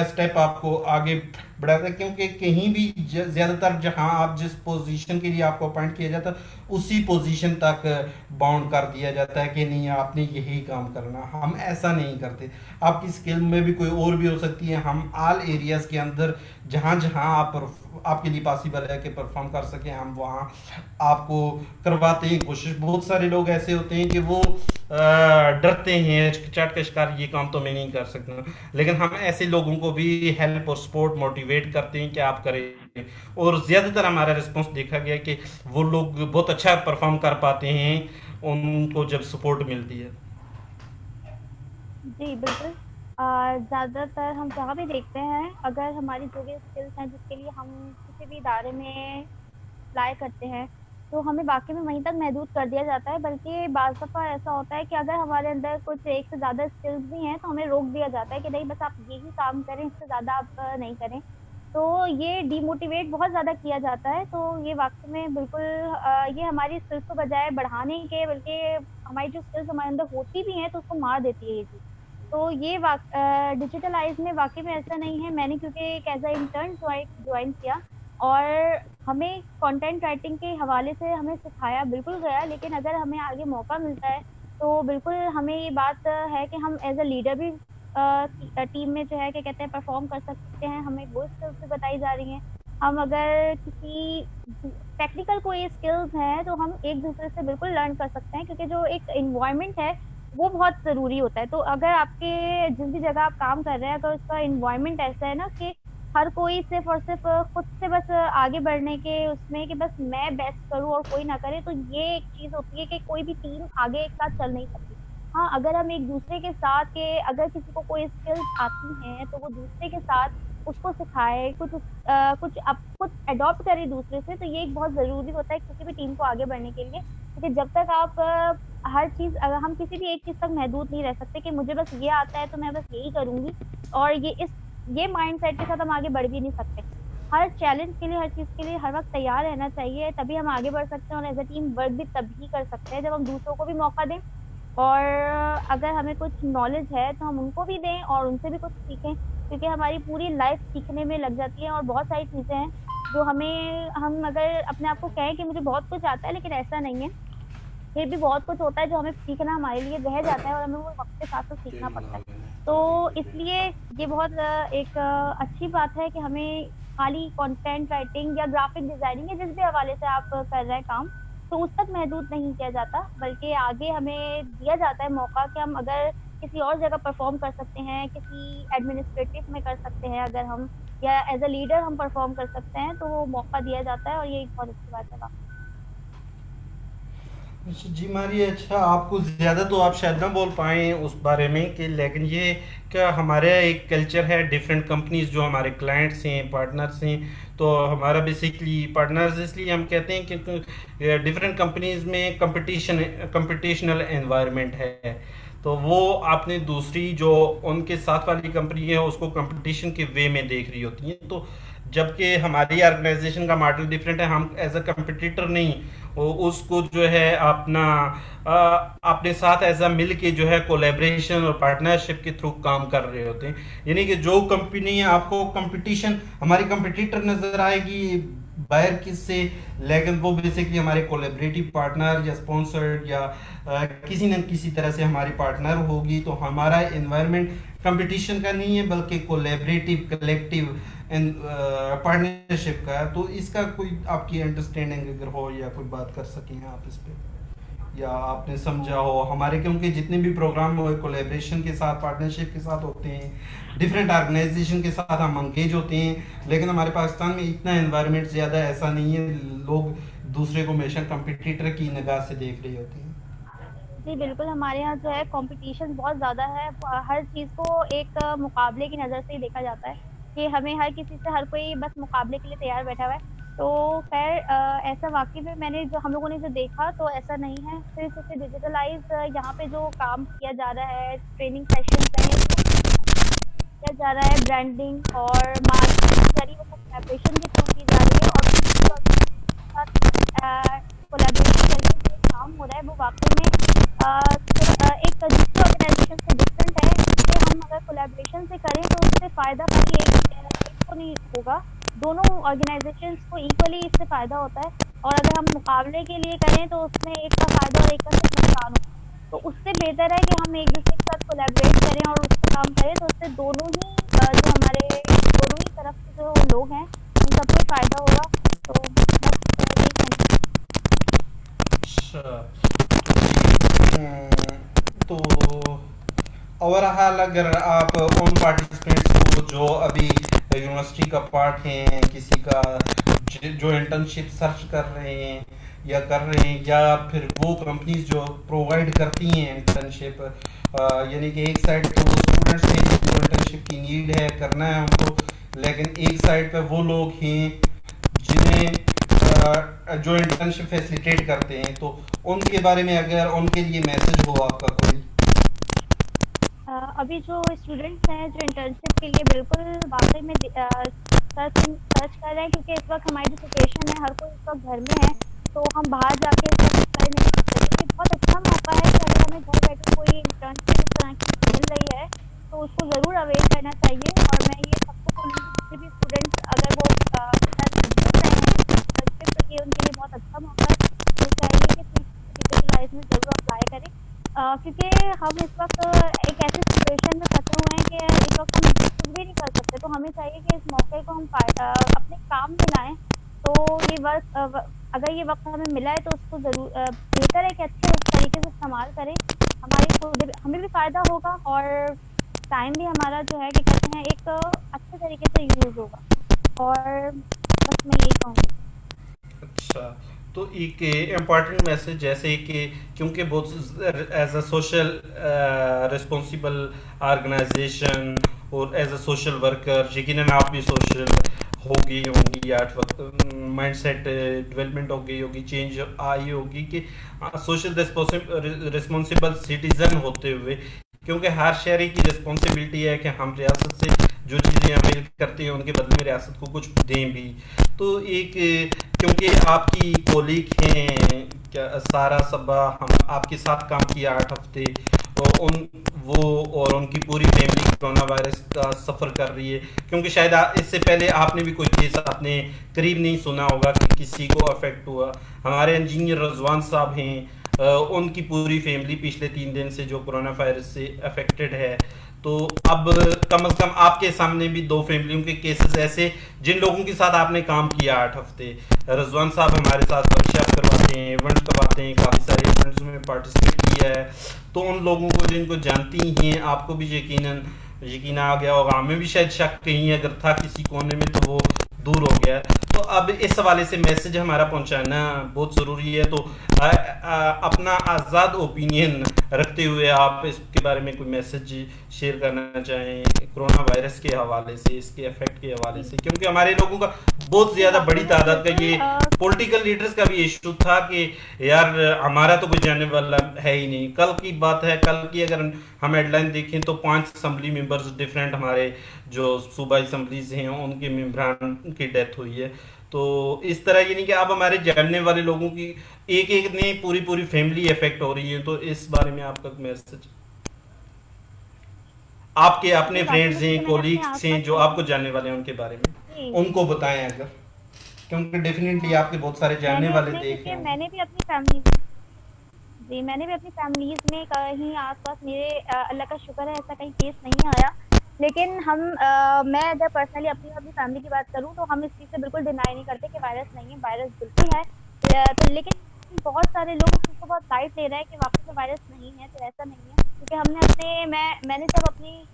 स्टेप आपको आगे बढ़ाता है। क्योंकि कहीं भी ज़्यादातर जहां आप जिस पोजीशन के लिए आपको अपॉइंट किया जाता है उसी पोजीशन तक बाउंड कर दिया जाता है कि नहीं आपने यही काम करना। हम ऐसा नहीं करते। आपकी स्किल में भी कोई और भी हो सकती है। हम ऑल एरियाज़ के अंदर जहां जहां आपके लिए पॉसिबल है कि परफॉर्म कर सकें, हम वहां आपको करवाते हैं कोशिश। बहुत सारे लोग ऐसे होते हैं कि वो डरते हैं, हिचकिचाहट का शिकार, ये काम तो मैं नहीं कर सकता, लेकिन हम ऐसे लोगों को भी हेल्प और सपोर्ट मोटिवेट करते हैं कि आप करें। और ज़्यादातर हमारा रिस्पांस देखा गया कि वो लोग बहुत अच्छा परफॉर्म कर पाते हैं उनको जब सपोर्ट मिलती है। जी, बिल्कुल। ज़्यादातर हम जहाँ भी देखते हैं, अगर हमारी जो भी स्किल्स हैं जिसके लिए हम किसी भी इदारे में अप्लाई करते हैं, तो हमें वाक़ई में वहीं तक महदूद कर दिया जाता है। बल्कि बाज़ दफ़ा ऐसा होता है कि अगर हमारे अंदर कुछ एक से ज़्यादा स्किल्स भी हैं, तो हमें रोक दिया जाता है कि नहीं, बस आप यही काम करें, इससे ज़्यादा आप नहीं करें। तो ये डिमोटिवेट बहुत ज़्यादा किया जाता है। तो ये वाक़ई में बिल्कुल ये हमारी स्किल्स को बजाय बढ़ाने के, बल्कि हमारी जो स्किल्स हमारे अंदर होती भी हैं, तो उसको मार देती है ये चीज़। तो ये डिजिटलाइज़ में वाक़ई में ऐसा नहीं है। मैंने क्योंकि एक एज़ अ इंटर्न जॉइन किया, और हमें कंटेंट राइटिंग के हवाले से हमें सिखाया बिल्कुल गया, लेकिन अगर हमें आगे मौका मिलता है, तो बिल्कुल हमें ये बात है कि हम एज़ अ लीडर भी टीम में जो है क्या कहते हैं परफ़ॉर्म कर सकते हैं। हमें वो स्किल्स भी बताई जा रही हैं। हम अगर किसी टेक्निकल कोई स्किल्स हैं, तो हम एक-दूसरे से बिल्कुल लर्न कर सकते हैं, क्योंकि जो एक एनवायरनमेंट है, वो बहुत ज़रूरी होता है। तो अगर आपके जिस भी जगह आप काम कर रहे हैं, अगर उसका एनवायरनमेंट ऐसा है ना कि हर कोई सिर्फ़ और सिर्फ़ खुद से बस आगे बढ़ने के उसमें कि बस मैं बेस्ट करूँ और कोई ना करे, तो ये एक चीज़ होती है कि कोई भी टीम आगे एक साथ चल नहीं सकती। हाँ, अगर हम एक-दूसरे के साथ के अगर किसी को कोई स्किल्स आती हैं, तो वो दूसरे के साथ उसको सिखाए, कुछ खुद एडॉप्ट करे दूसरे से, तो ये एक बहुत ज़रूरी होता है किसी भी टीम को आगे बढ़ने के लिए। क्योंकि जब तक आप हर चीज़ अगर हम किसी भी एक चीज़ तक महदूद नहीं रह सकते कि मुझे बस ये आता है, तो मैं बस यही करूँगी, और ये माइंडसेट के साथ हम आगे बढ़ भी नहीं सकते। हर चैलेंज के लिए, हर चीज़ के लिए हर वक़्त तैयार रहना चाहिए, तभी हम आगे बढ़ सकते हैं, और एज़ अ टीम वर्क भी तभी कर सकते हैं जब हम दूसरों को भी मौका दें, और अगर हमें कुछ नॉलेज है तो हम उनको भी दें और उनसे भी कुछ सीखें। क्योंकि हमारी पूरी लाइफ़ सीखने में लग जाती है, और बहुत सारी चीज़ें हैं जो हम अगर अपने आप को कहें कि मुझे बहुत कुछ आता है, लेकिन ऐसा नहीं है। फिर भी बहुत कुछ होता है जो हमें सीखना हमारे लिए रह जाता है, और हमें वो वक़्त के साथ-साथ सीखना पड़ता है। तो इसलिए ये बहुत एक अच्छी बात है कि हमें खाली कंटेंट राइटिंग या ग्राफ़िक डिज़ाइनिंग या जिस भी हवाले से आप कर रहे हैं काम, तो उस तक महदूद नहीं किया जाता, बल्कि आगे हमें दिया जाता है मौका कि हम अगर किसी और जगह परफ़ॉर्म कर सकते हैं, किसी एडमिनिस्ट्रेटिव में कर सकते हैं अगर हम, या एज़ अ लीडर हम परफ़ॉर्म कर सकते हैं, तो वो मौका दिया जाता है, और ये एक बहुत अच्छी बात है वाक़ई। अच्छा जी मारिए, अच्छा आपको ज़्यादा तो आप शायद ना बोल पाएँ उस बारे में कि, लेकिन ये क्या हमारा एक कल्चर है, डिफरेंट कंपनीज जो हमारे क्लाइंट्स हैं, पार्टनर्स हैं, तो हमारा बेसिकली पार्टनर्स इसलिए हम कहते हैं क्योंकि डिफरेंट कंपनीज में कंपटीशनल एनवायरनमेंट है। तो वो आपने दूसरी जो उनके साथ वाली कंपनी है उसको कंपटीशन के वे में देख रही होती हैं। तो जबकि हमारी ऑर्गेनाइजेशन का मॉडल डिफरेंट है, हम एज अ कंपटीटर नहीं, उसको जो है अपना अपने साथ एज अ मिल के जो है कोलेब्रेशन और पार्टनरशिप के थ्रू काम कर रहे होते हैं। यानी कि जो कंपनी है आपको कंपटीशन हमारी कंपटीटर नजर आएगी बाहर किससे, लेकिन वो बेसिकली हमारे कोलेबरेटिव पार्टनर या स्पॉन्सर्ड या किसी न किसी तरह से हमारी पार्टनर होगी। तो हमारा एनवायरनमेंट कंपटीशन का नहीं है बल्कि कोलेबरेटिव कलेक्टिव पार्टनरशिप का है। तो इसका कोई आपकी अंडरस्टैंडिंग अगर हो या कोई बात कर सकें आप इस पे, या आपने समझा हो हमारे, क्योंकि जितने भी प्रोग्राम हो कोलेब्रेशन के साथ पार्टनरशिप के साथ होते हैं, डिफरेंट ऑर्गेनाइजेशन के साथ हम अंगेज होते हैं, लेकिन हमारे पाकिस्तान में इतना एनवायरनमेंट ज़्यादा ऐसा नहीं है, लोग दूसरे को हमेशा कंपटीटर की निगाह से देख रहे होते हैं। जी बिल्कुल, हमारे यहाँ जो है कंपटीशन बहुत ज़्यादा है। हर चीज़ को एक मुकाबले की नज़र से ही देखा जाता है कि हमें हर किसी से हर कोई बस मुकाबले के लिए तैयार बैठा हुआ है। तो खैर ऐसा वाक़ई में मैंने जो हम लोगों ने जो देखा तो ऐसा नहीं है। सिर्फ़ इसे डिजिटलाइज़ यहाँ पे जो काम किया जा रहा है, ट्रेनिंग सेशंस हैं, किया जा रहा है, ब्रांडिंग और मार्केटिंग जरिए वो कोलैबोरेशन के थ्रू की जा रही है और कोलैबोरेशन जरिए जो काम हो रहा है वो वाक़ई में एक दूसरी ऑर्गेनाइजेशन से डिफरेंट है। इससे हम अगर कोलैबोरेशन से करें तो उससे फ़ायदा खाली एक को नहीं होगा, दोनों ऑर्गेनाइजेशंस को इक्वली इससे फ़ायदा होता है। और अगर हम मुकाबले के लिए करें तो उसमें एक का फ़ायदा और एक का सिर्फ नुकसान होगा। तो उससे बेहतर है कि हम एक दूसरे के साथ कोलैबोरेट करें और उस पर काम करें, तो उससे दोनों ही जो हमारे दोनों ही तरफ के जो लोग हैं उन सबको ही फ़ायदा होगा। तो बस यही कहना अच्छा, तो ओवरऑल अगर आप उन पार्टिसिपेंट्स को जो अभी यूनिवर्सिटी का पार्ट हैं, किसी का जो इंटर्नशिप सर्च कर रहे हैं या कर रहे हैं, या फिर वो कंपनीज जो प्रोवाइड करती हैं इंटर्नशिप, यानी कि एक साइड तो वो स्टूडेंट्स हैं जिनको इंटर्नशिप की नीड है, करना है उनको, लेकिन एक साइड पर वो लोग हैं जिन्हें जो इंटर्नशिप फैसिलिटेट करते हैं, तो उनके बारे में अगर उनके लिए मैसेज हो आपका कोई। अभी जो स्टूडेंट्स हैं जो इंटर्नशिप के लिए बिल्कुल वाकई में सर्च कर रहे हैं, क्योंकि इस वक्त हमारी जो सिचुएशन है, हर कोई इस वक्त घर में है, तो हम बाहर जाके इस वक्त अप्लाई नहीं कर सकते। ये बहुत अच्छा मौका है कि अगर हमें घर बैठे कोई इंटर्नशिप इस तरह की मिल रही है तो उसको ज़रूर अवेल करना चाहिए। और मैं ये सबको बोलूँगी जितने भी स्टूडेंट्स अगर वो इंटर्नशिप तो ये उनके लिए बहुत अच्छा मौका है, तो चाहिए कि डिजिटलाइज में ज़रूर अप्लाई करें। क्योंकि हम इस वक्त एक ऐसी सिचुएशन में फंसे हुए हैं कि इस वक्त हम कुछ भी नहीं कर सकते, तो हमें चाहिए कि इस मौके को हम अपने काम में लाएं। तो ये अगर ये वक्त हमें मिला है तो उसको ज़रूर बेहतर है कि अच्छे तरीके से इस्तेमाल करें, हमें भी फ़ायदा होगा और टाइम भी हमारा जो है कि कहते हैं एक अच्छे तरीके से यूज़ होगा। और बस मैं यही कहूँगी। अच्छा, तो एक इम्पॉर्टेंट मैसेज जैसे कि क्योंकि बहुत as a social responsible organisation और एज अ सोशल वर्कर यकीनन आप भी सोशल हो गई होंगी या वक्त माइंडसेट डेवलपमेंट हो गई होगी, चेंज आई होगी कि सोशल रिस्पॉन्सिबल सिटीज़न होते हुए, क्योंकि हर शहरी की रिस्पॉन्सिबिलिटी है कि हम रियासत से जो चीज़ें अवेल करते हैं उनके बदले में रियासत को कुछ दें भी। तो एक क्योंकि आपकी कोलीग हैं क्या सारा सबा, हम आपके साथ काम किया 8 हफ्ते, और वो और उनकी पूरी फैमिली कोरोना वायरस का सफ़र कर रही है, क्योंकि शायद इससे पहले आपने भी कोई केस अपने करीब नहीं सुना होगा कि किसी को अफेक्ट हुआ। हमारे इंजीनियर रजवान साहब हैं, उनकी पूरी फैमिली पिछले 3 दिन से जो कोरोना वायरस से अफेक्टेड है। तो अब कम से कम आपके सामने भी 2 फैमिलियों के केसेस ऐसे जिन लोगों के साथ आपने काम किया 8 हफ्ते। रजवान साहब हमारे साथ वर्कशॉप करवाते हैं, इवेंट करवाते हैं, काफ़ी सारे इवेंट्स में पार्टिसिपेट किया है, तो उन लोगों को जिनको जानती हैं आपको भी यकीन आ गया होगा, हमें भी शायद शक कहीं अगर था किसी कोने में तो वो दूर हो गया है। तो अब इस हवाले से मैसेज हमारा पहुंचाना बहुत ज़रूरी है। तो अपना आज़ाद ओपिनियन रखते हुए आप इसके बारे में कोई मैसेज शेयर करना चाहें कोरोना वायरस के हवाले से, इसके इफेक्ट के हवाले से, क्योंकि हमारे लोगों का बहुत ज़्यादा बड़ी तादाद का ये पॉलिटिकल लीडर्स का भी इशू था कि यार हमारा तो कोई जाने वाला है ही नहीं। कल की बात है, कल की अगर हम हेडलाइन देखें तो 5 असम्बली मेंबर्स डिफरेंट हमारे जो सूबाई असम्बलीज हैं उनके मेम्बरान की डेथ हुई है। तो इस तरह ये नहीं कि अब हमारे जानने वाले लोगों की एक एक ने पूरी पूरी फैमिली इफेक्ट हो रही है। तो इस बारे में आपका मैसेज, आपके अपने जी, फ्रेंड्स वाकई में हैं, मैंने अपने कोलीग्स हैं आसपास जो के आपको जानने वाले हैं, उनके बारे में जी उनको बताएं अगर, क्योंकि डेफिनेटली आपके बहुत सारे जानने मैंने वाले अपने देख क्योंकि रहे मैंने होंगे। भी अपनी फैमिली जी मैंने भी अपनी फैमिलीज में कहीं आसपास मेरे अल्लाह का शुक्र है ऐसा कहीं केस नहीं आया। लेकिन मैं अगर पर्सनली अपनी और अपनी फैमिली की बात करूं तो हम इस चीज़ से बिल्कुल डिनाई नहीं करते कि वायरस नहीं है, वायरस बिल्कुल है। तो लेकिन बहुत सारे लोग इस चीज़ को बहुत लाइट ले रहे हैं कि वाकई में वायरस नहीं है, तो ऐसा नहीं है। क्योंकि हमने मैंने जब अपनी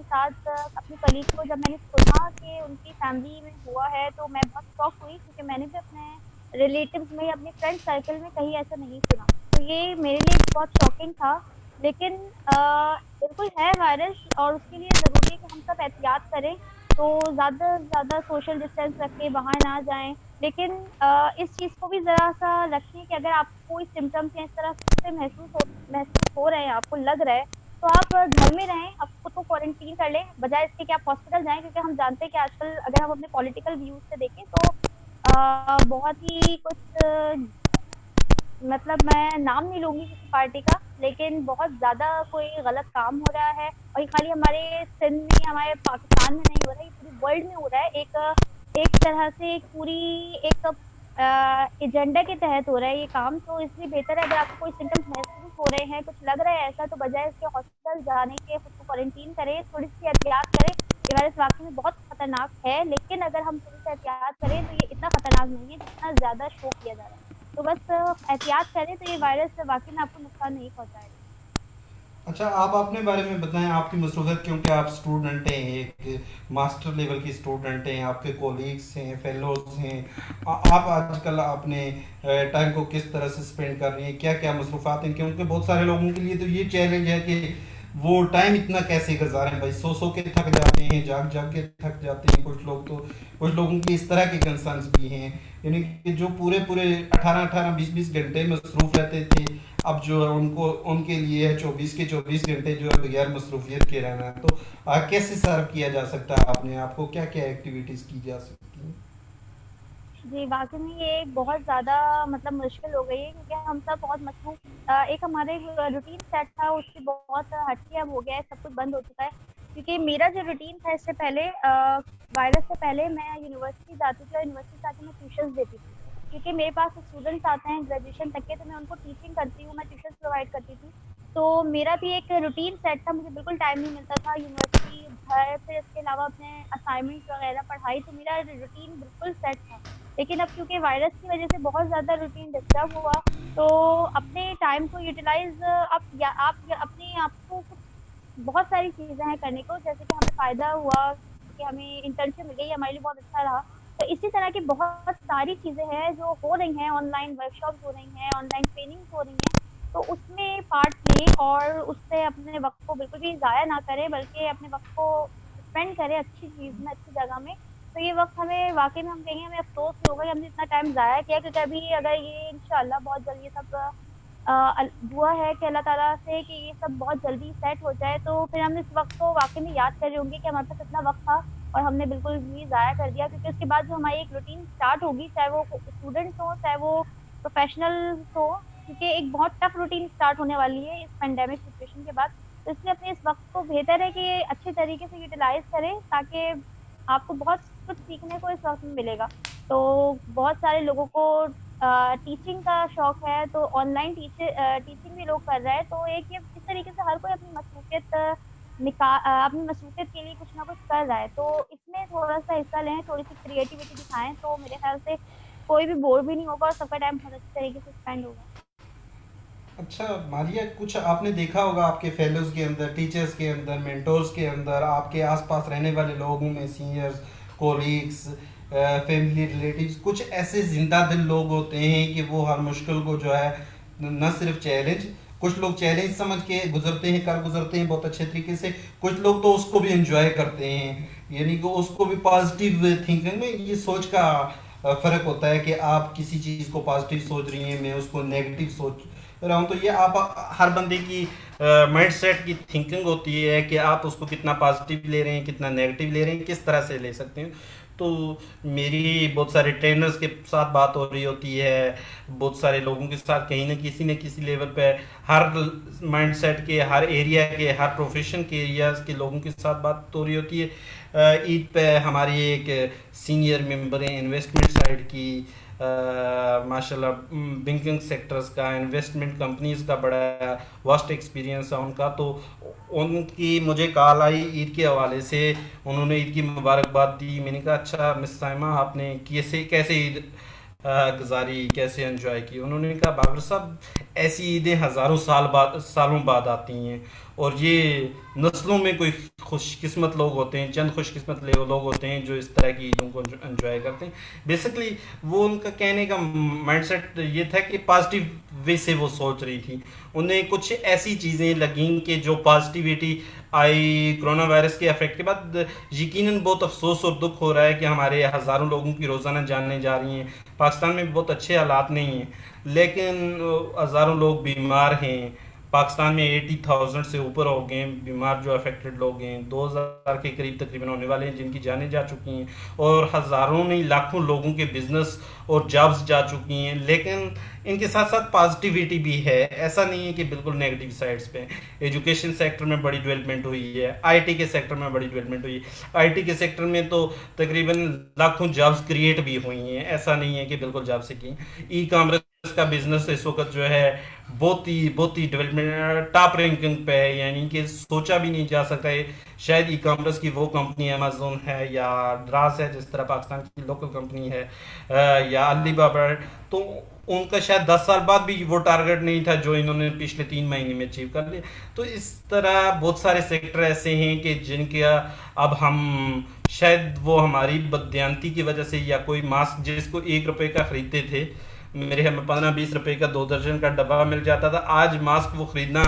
साथ अपनी कलीग को जब मैंने सुना कि उनकी फैमिली में हुआ है तो मैं बहुत शॉक हुई, क्योंकि मैंने भी अपने रिलेटिव्स में, अपने फ्रेंड सर्कल में कहीं ऐसा नहीं सुना। तो ये मेरे लिए बहुत शॉकिंग था। लेकिन बिल्कुल है वायरस और उसके लिए ज़रूरी है कि हम सब एहतियात करें। तो ज़्यादा से ज़्यादा सोशल डिस्टेंस रखें, बाहर ना जाएं। लेकिन इस चीज़ को भी ज़रा-सा रखें कि अगर आपको कोई सिम्पटम्स या इस तरह से महसूस हो रहे हैं, आपको लग रहा है, तो आप घर में रहें, आप खुद को क्वारंटीन कर लें, बजाय इसके कि आप हॉस्पिटल जाएँ। क्योंकि हम जानते हैं कि आजकल अगर हम अपने पॉलिटिकल व्यूज़ से देखें तो बहुत ही कुछ मतलब मैं नाम नहीं लूँगी किसी पार्टी का, लेकिन बहुत ज़्यादा कोई गलत काम हो रहा है। और ये खाली हमारे सिंध में या हमारे पाकिस्तान में नहीं हो रहा है, ये पूरी वर्ल्ड में हो रहा है। एक तरह से एक पूरी एक एजेंडा के तहत हो रहा है ये काम। तो इसलिए बेहतर है, अगर आपको कोई सिम्पटम्स महसूस हो रहे हैं, कुछ लग रहा है ऐसा, तो बजाय इसके हॉस्पिटल जाने के खुद को क्वारंटीन करें, थोड़ी-सी एहतियात करें। ये वायरस वाक़ई में बहुत खतरनाक है, लेकिन अगर हम थोड़ी-सी एहतियात करें तो ये इतना खतरनाक नहीं है जितना ज़्यादा शो किया जा रहा है। तो बस एहतियात करें तो ये वायरस वाक़ई में आपको नुकसान नहीं पहुँचाएगा। अच्छा, आप अपने बारे में बताएं, आपकी मसरूफ़ियत, क्योंकि आप स्टूडेंट हैं, एक मास्टर लेवल की स्टूडेंट हैं, आपके कोलीग्स हैं, फेलोज़ हैं। आप आजकल अपने टाइम को किस तरह से स्पेंड कर रही हैं, क्या क्या मसरूफ़ात हैं? क्योंकि बहुत सारे लोगों के लिए तो ये चैलेंज है कि वो टाइम इतना कैसे गुजारें भाई, सो के थक जाते हैं, जाग जाग के थक जाते हैं कुछ लोग। तो कुछ लोगों की इस तरह के कंसर्न्स भी हैं, यानी कि जो पूरे पूरे 18-18 20-20 घंटे मसरूफ़ रहते थे, अब जो है उनको उनके लिए है 24 के 24 घंटे जो है बगैर मसरूफियत के रहना है। तो कैसे सर्व किया जा सकता है अपने आप को, क्या क्या एक्टिविटीज़ की जा सकती हैं? जी, वाक़ई में ये एक बहुत ज़्यादा मतलब मुश्किल हो गई है, क्योंकि हम सब बहुत मसरूफ़ एक हमारे रूटीन सेट था, उससे बहुत हट के अब हो गया है, सब कुछ बंद हो चुका है। क्योंकि मेरा जो रूटीन था इससे पहले वायरस से पहले मैं यूनिवर्सिटी जाती थी, और यूनिवर्सिटी से आके मैं ट्यूशन्स देती थी। क्योंकि मेरे पास स्टूडेंट्स आते हैं ग्रेजुएशन तक के, तो मैं उनको टीचिंग करती हूँ, मैं ट्यूशन्स प्रोवाइड करती थी। तो मेरा भी एक रूटीन सेट था, मुझे बिल्कुल टाइम नहीं मिलता था। यूनिवर्सिटी, घर, फिर इसके अलावा अपने असाइनमेंट्स वगैरह, पढ़ाई, तो मेरा रूटीन बिल्कुल सेट था। लेकिन अब क्योंकि वायरस की वजह से बहुत ज़्यादा रूटीन डिस्टर्ब हुआ, तो अपने टाइम को यूटिलाइज़ आप अपने आप को कुछ बहुत सारी चीज़ें हैं करने को। जैसे कि हमें फ़ायदा हुआ कि हमें इंटर्नशिप मिल गई, हमारे लिए बहुत अच्छा रहा। तो इसी तरह की बहुत सारी चीज़ें हैं जो हो रही हैं, ऑनलाइन वर्कशॉप्स हो रही हैं, ऑनलाइन ट्रेनिंग्स हो रही हैं। तो उसमें पार्ट लें और उससे अपने वक़्त को बिल्कुल भी ज़ाया ना करें, बल्कि अपने वक़्त को स्पेंड करें अच्छी चीज़ में, अच्छी जगह में। तो ये वक़्त हमें वाक़ई में हम कहेंगे हमें अफ़सोस नहीं होगा कि हमने इतना टाइम ज़ाया किया, क्योंकि अभी अगर ये इंशाअल्लाह बहुत जल्द ये सब दुआ है कि अल्लाह ताला से कि ये सब बहुत जल्दी सेट हो जाए, तो फिर हम इस वक़्त को वाक़ई में याद कर रहे होंगे कि हमारे पास इतना वक़्त था और हमने बिल्कुल भी ज़ाया कर दिया। क्योंकि उसके बाद जो हमारी एक रूटीन स्टार्ट होगी, चाहे वो स्टूडेंट्स हों, चाहे वो प्रोफ़ेशनल्स हों, क्योंकि एक बहुत टफ़ रूटीन स्टार्ट होने वाली है इस पैंडेमिक सिचुएशन के बाद। तो इसलिए अपने इस वक़्त को बेहतर है कि अच्छे तरीके से यूटिलाइज़ करें, ताकि आपको बहुत कुछ सीखने को इस वक़्त में मिलेगा। तो बहुत सारे लोगों को टीचिंग का शौक है, तो ऑनलाइन टीचिंग भी लोग कर रहे हैं। तो एक ये इस तरीके से हर कोई अपनी अपनी मसरूफ़ियत के लिए कुछ ना कुछ कर रहा है। तो इसमें थोड़ा-सा हिस्सा लें, थोड़ी-सी क्रिएटिविटी दिखाएँ, तो मेरे ख़्याल से कोई भी बोर भी नहीं होगा और सबका टाइम बहुत अच्छे तरीके से स्पेंड होगा। अच्छा मारिया, कुछ आपने देखा होगा आपके फेलोज के अंदर, टीचर्स के अंदर, मेंटोर्स के अंदर, आपके आसपास रहने वाले लोगों में, सीनियर्स, कोलीग्स, फैमिली रिलेटिव्स, कुछ ऐसे जिंदा दिल लोग होते हैं कि वो हर मुश्किल को जो है न सिर्फ चैलेंज, कुछ लोग चैलेंज समझ के गुजरते हैं, कर गुजरते हैं बहुत अच्छे तरीके से, कुछ लोग तो उसको भी एंजॉय करते हैं, यानी कि उसको भी पॉजिटिव थिंकिंग में ये सोच का फर्क होता है कि आप किसी चीज़ को पॉजिटिव सोच रही हैं, मैं उसको नेगेटिव सोच रहा हूँ। तो ये आप हर बंदे की माइंड सेट की थिंकिंग होती है कि आप उसको कितना पॉजिटिव ले रहे हैं, कितना नेगेटिव ले रहे हैं, किस तरह से ले सकते हैं। तो मेरी बहुत सारे ट्रेनर्स के साथ बात हो रही होती है, बहुत सारे लोगों के साथ कहीं न किसी लेवल पे, हर माइंड सेट के, हर एरिया के, हर प्रोफेशन के एरियाज के लोगों के साथ बात हो रही होती है। ईद पे हमारी एक सीनियर मेंबर है इन्वेस्टमेंट साइड की, माशाल्लाह बैंकिंग सेक्टर्स का, इन्वेस्टमेंट कंपनीज का बड़ा वास्ट एक्सपीरियंस है उनका। तो उनकी मुझे कॉल आई ईद के हवाले से, उन्होंने ईद की मुबारकबाद दी। मैंने कहा अच्छा मिस साइमा, आपने कैसे कैसे ईद गुजारी, कैसे एंजॉय की? उन्होंने कहा बाबर साहब, ऐसी ईदें हज़ारों सालों बाद आती हैं, और ये नस्लों में कोई खुशकिस्मत लोग होते हैं, चंद खुशकिस्मत लोग होते हैं जो इस तरह की ईदों को एंजॉय करते हैं। बेसिकली वो उनका कहने का माइंडसेट ये था कि पॉजिटिव वे से वो सोच रही थी। उन्हें कुछ ऐसी चीज़ें लगीं कि जो पॉजिटिविटी आई कोरोना वायरस के इफेक्ट के बाद, यकीनन बहुत अफसोस और दुख हो रहा है कि हमारे हज़ारों लोगों की रोज़ाना जानें जा रही हैं। पाकिस्तान में बहुत अच्छे हालात नहीं हैं, लेकिन हज़ारों लोग बीमार हैं। पाकिस्तान में 80,000 से ऊपर हो गए बीमार जो अफेक्टेड लोग हैं, 2000 के करीब तकरीबन होने वाले हैं जिनकी जानें जा चुकी हैं, और हज़ारों नहीं लाखों लोगों के बिजनेस और जॉब्स जा चुकी हैं। लेकिन इनके साथ साथ पॉजिटिविटी भी है, ऐसा नहीं है कि बिल्कुल नेगेटिव साइड्स पे। एजुकेशन सेक्टर में बड़ी डेवलपमेंट हुई है, आईटी के सेक्टर में बड़ी डेवलपमेंट हुई है। आईटी के सेक्टर में तो तकरीबन लाखों जॉब्स क्रिएट भी हुई हैं, ऐसा नहीं है कि बिल्कुल जॉब से की। ई कॉमर्स का बिजनेस इस वक्त जो है बहुत ही डेवलपमेंट टॉप रैंकिंग पे है, यानी कि सोचा भी नहीं जा सकता है शायद ई कॉमर्स की वो कंपनी अमेजोन है या ड्रास है, जिस तरह पाकिस्तान की लोकल कंपनी है, या अलीबाबा। तो उनका शायद 10 साल बाद भी वो टारगेट नहीं था जो इन्होंने पिछले 3 महीने में अचीव कर लिया। तो इस तरह बहुत सारे सेक्टर ऐसे हैं कि जिनके अब हम शायद वो हमारी बदयांती की वजह से, या कोई मास्क जिसको 1 रुपए का खरीदते थे, मेरे यहाँ में 15-20 रुपए का 2 दर्जन का डब्बा मिल जाता था, आज मास्क वो खरीदना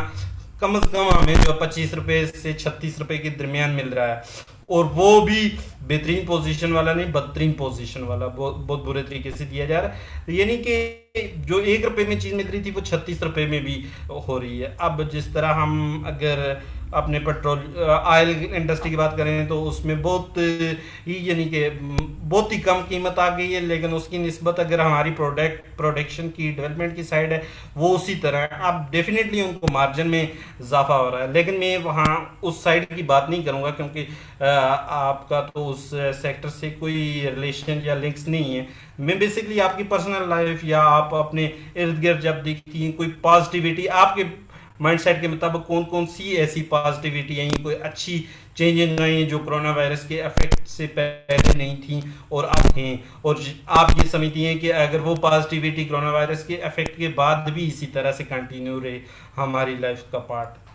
कम से कम हमें जो 25 रुपए से 36 रुपए के दरमियान मिल रहा है, और वो भी बेहतरीन पोजीशन वाला नहीं, बदतरीन पोजीशन वाला बहुत बुरे तरीके से दिया जा रहा है। यानी कि जो 1 रुपए में चीज़ मिल रही थी वो 36 रुपए में भी हो रही है। अब जिस तरह हम अगर अपने पेट्रोल ऑयल इंडस्ट्री की बात करें तो उसमें बहुत ही, यानी कि बहुत ही कम कीमत आ गई है, लेकिन उसकी निस्बत अगर हमारी प्रोडक्शन की, डेवलपमेंट की साइड है, वो उसी तरह है। अब डेफिनेटली उनको मार्जिन में इजाफा हो रहा है, लेकिन मैं वहाँ उस साइड की बात नहीं करूँगा क्योंकि आपका तो उस सेक्टर से कोई रिलेशन या लिंक्स नहीं है। मैं बेसिकली आपकी पर्सनल लाइफ या आप अपने इर्द गिर्द जब देखती हैं कोई पॉजिटिविटी, आपके माइंडसेट के मुताबिक कौन कौन सी ऐसी पॉजिटिविटी आई, कोई अच्छी चेंजिंग आई जो कोरोना वायरस के इफेक्ट से पहले नहीं थी और अब हैं, और आप ये समझती हैं कि अगर वो पॉजिटिविटी कोरोना वायरस के इफेक्ट के बाद भी इसी तरह से कंटिन्यू रहे हमारी लाइफ का पार्ट?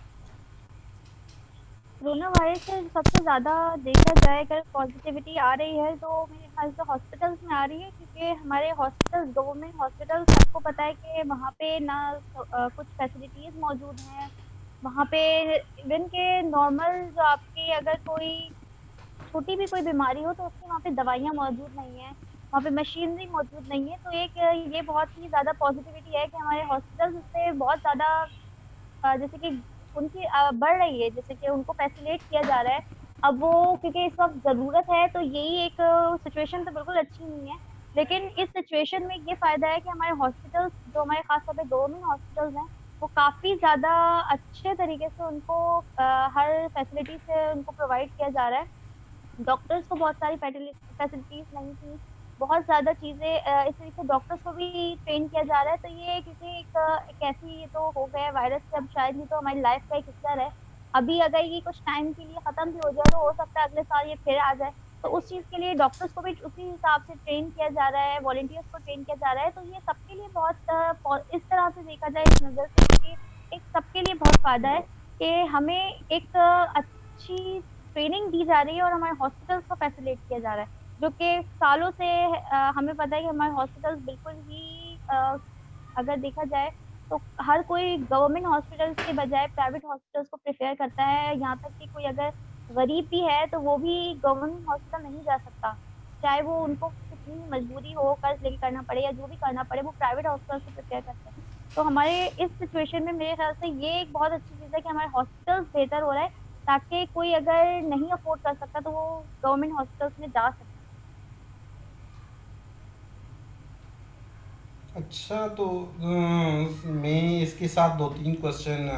कोरोना वायरस से सबसे ज़्यादा देखा जाए अगर पॉजिटिविटी आ रही है तो मेरे ख्याल से हॉस्पिटल्स में आ रही है, क्योंकि हमारे हॉस्पिटल्स, गवर्नमेंट हॉस्पिटल्स, आपको पता है कि वहाँ पे ना कुछ फैसिलिटीज़ मौजूद हैं। वहाँ पे इवन के नॉर्मल जो आपकी अगर कोई छोटी भी कोई बीमारी हो तो उसकी वहाँ पे दवाइयाँ मौजूद नहीं हैं, वहाँ पे मशीनरी मौजूद नहीं है। तो एक ये बहुत ही ज़्यादा पॉजिटिविटी है कि हमारे हॉस्पिटल्स से बहुत ज़्यादा जैसे कि उनकी बढ़ रही है, जैसे कि उनको फैसिलिटेट किया जा रहा है। अब वो क्योंकि इस वक्त ज़रूरत है तो यही एक सिचुएशन तो बिल्कुल अच्छी नहीं है, लेकिन इस सिचुएशन में ये फ़ायदा है कि हमारे हॉस्पिटल्स जो हमारे खास तौर पे गवर्नमेंट हॉस्पिटल्स हैं वो काफ़ी ज़्यादा अच्छे तरीके से उनको हर फैसिलिटी से उनको प्रोवाइड किया जा रहा है। डॉक्टर्स को बहुत सारी फैसिलिटीज़ नहीं थी, बहुत ज़्यादा चीज़ें इस तरीके से डॉक्टर्स को भी ट्रेन किया जा रहा है। तो ये क्योंकि एक ऐसी ये तो हो गया है वायरस से, अब शायद नहीं तो हमारी लाइफ का एक हिस्सा है। अभी अगर ये कुछ टाइम के लिए ख़त्म भी हो जाए तो हो सकता है अगले साल ये फिर आ जाए। तो उस चीज़ के लिए डॉक्टर्स को भी उसी हिसाब से ट्रेन किया जा रहा है, वॉलंटियर्स को ट्रेन किया जा रहा है। तो ये सबके लिए बहुत इस तरह से देखा जाए, इस नज़र से कि एक सबके लिए बहुत फ़ायदा है कि हमें एक अच्छी ट्रेनिंग दी जा रही है और हमारे हॉस्पिटल्स को फैसिलिटेट किया जा रहा है। जो कि सालों से हमें पता है कि हमारे हॉस्पिटल्स बिल्कुल ही अगर देखा जाए तो हर कोई गवर्नमेंट हॉस्पिटल्स के बजाय प्राइवेट हॉस्पिटल्स को प्रेफर करता है। यहाँ तक कि कोई अगर गरीब भी है तो वो भी गवर्नमेंट हॉस्पिटल नहीं जा सकता, चाहे वो उनको कितनी मजबूरी हो, कर्ज लेके करना पड़े या जो भी करना पड़े, वो प्राइवेट हॉस्पिटल को प्रेफर करते हैं। तो हमारे इस सिचुएशन में मेरे ख्याल से ये एक बहुत अच्छी चीज़ है कि हमारे हॉस्पिटल्स बेहतर हो रहा है, ताकि कोई अगर नहीं अफोर्ड कर सकता तो वो गवर्नमेंट हॉस्पिटल्स में जा सकता अच्छा, तो मैं इसके साथ दो तीन क्वेश्चन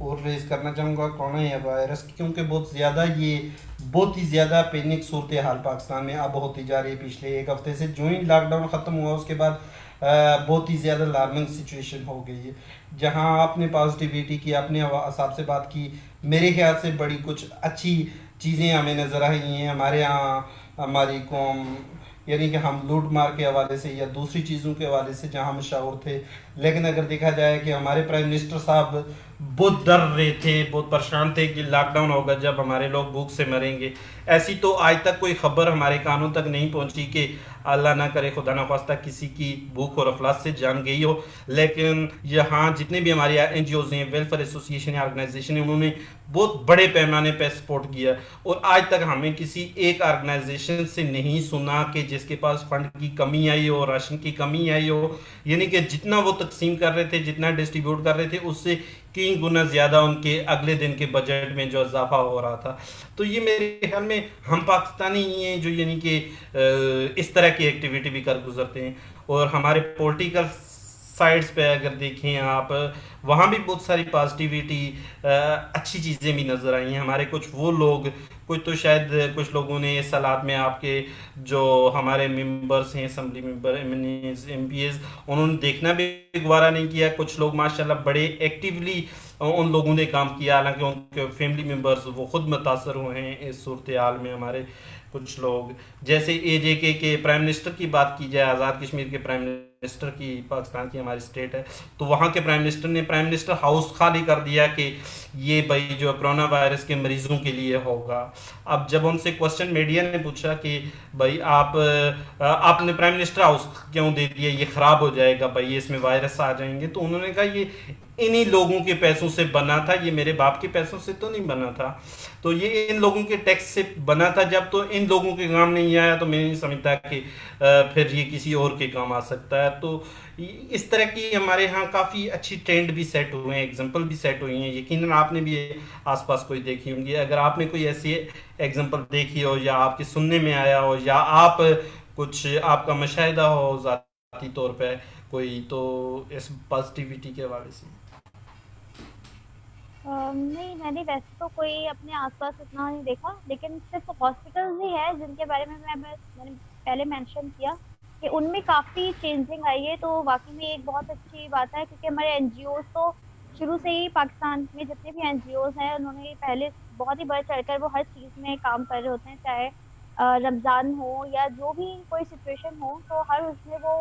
और रेज करना चाहूँगा कोरोना या वायरस की, क्योंकि बहुत ही ज़्यादा पैनिक सूरत हाल पाकिस्तान में अब होती जा रही है। पिछले एक हफ्ते से जो ही लॉकडाउन ख़त्म हुआ उसके बाद बहुत ही ज़्यादा अलार्मिंग सिचुएशन हो गई है। जहाँ आपने पॉजिटिविटी की, आपने हिसाब से बात की, मेरे ख्याल से बड़ी कुछ अच्छी चीज़ें हमें नज़र आई हैं हमारे यहाँ। हमारी कौम, यानी कि हम लूट मार के हवाले से या दूसरी चीज़ों के हवाले से जहाँ मशहूर थे, लेकिन अगर देखा जाए कि हमारे प्राइम मिनिस्टर साहब बहुत डर रहे थे, बहुत परेशान थे कि लॉकडाउन होगा जब हमारे लोग भूख से मरेंगे। ऐसी तो आज तक कोई खबर हमारे कानों तक नहीं पहुंची कि अल्लाह ना करे, खुदा ना खास्ता किसी की भूख और अफलास से जान गई हो। लेकिन यहाँ जितने भी हमारे NGOs हैं, वेलफेयर एसोसिएशन या ऑर्गेनाइजेशन है, उन्होंने बहुत बड़े पैमाने पर सपोर्ट किया और आज तक हमें किसी एक ऑर्गेनाइजेशन से नहीं सुना कि जिसके पास फंड की कमी आई हो, राशन की कमी आई हो। यानी कि जितना वो तकसीम कर रहे थे, जितना डिस्ट्रीब्यूट कर रहे थे, उससे कई गुना ज़्यादा उनके अगले दिन के बजट में जो इजाफा हो रहा था। तो ये मेरे ख्याल में हम पाकिस्तानी ही हैं जो यानी कि इस तरह की एक्टिविटी भी कर गुजरते हैं। और हमारे पॉलिटिकल साइड्स पे अगर देखें आप, वहाँ भी बहुत सारी पॉजिटिविटी, अच्छी चीज़ें भी नज़र आई हैं। हमारे कुछ वो लोग, कुछ तो शायद कुछ लोगों ने इस हालात में आपके जो हमारे मेंबर्स हैं, असम्बली मेंबर, MPs, उन्होंने देखना भी गवारा नहीं किया। कुछ लोग माशाल्लाह बड़े एक्टिवली उन लोगों ने काम किया, हालांकि उनके फैमिली मेंबर्स वो खुद मुतासर हुए हैं इस सूरत हाल में। हमारे कुछ लोग जैसे AJK के प्राइम मिनिस्टर की बात की जाए, आज़ाद कश्मीर के प्राइम मिनिस्टर की, पाकिस्तान की हमारी स्टेट है, तो वहाँ के प्राइम मिनिस्टर ने प्राइम मिनिस्टर हाउस खाली कर दिया कि ये भाई जो कोरोना वायरस के मरीजों के लिए होगा। अब जब उनसे क्वेश्चन मीडिया ने पूछा कि भाई आपने प्राइम मिनिस्टर हाउस क्यों दे दिया, ये ख़राब हो जाएगा भाई, इसमें वायरस आ जाएंगे, तो उन्होंने कहा ये इन्हीं लोगों के पैसों से बना था, ये मेरे बाप के पैसों से तो नहीं बना था, तो ये इन लोगों के टैक्स से बना था। जब तो इन लोगों के काम नहीं आया तो मैं नहीं समझता कि फिर ये किसी और के काम आ सकता है। तो इस तरह की हमारे यहाँ काफ़ी अच्छी ट्रेंड भी सेट हुए हैं, एग्जांपल भी सेट हुई हैं। यकीनन आपने भी आसपास कोई देखी होंगी। अगर आपने कोई ऐसी एग्जांपल देखी हो या आपके सुनने में आया हो या आप कुछ आपका मुशाहिदा हो ज़ाती तौर पे कोई, तो इस पॉजिटिविटी के हवाले से। नहीं, मैंने वैसे तो कोई अपने आसपास इतना नहीं देखा, लेकिन सिर्फ हॉस्पिटल्स ही है जिनके बारे में मैंने पहले मेंशन किया कि उनमें काफ़ी चेंजिंग आई है। तो वाकई में एक बहुत अच्छी बात है, क्योंकि हमारे NGOs तो शुरू से ही पाकिस्तान में जितने भी NGOs हैं उन्होंने पहले बहुत ही बढ़ चढ़कर वो हर चीज़ में काम कर रहे होते हैं, चाहे रमज़ान हो या जो भी कोई सिचुएशन हो, तो हर उसमें वो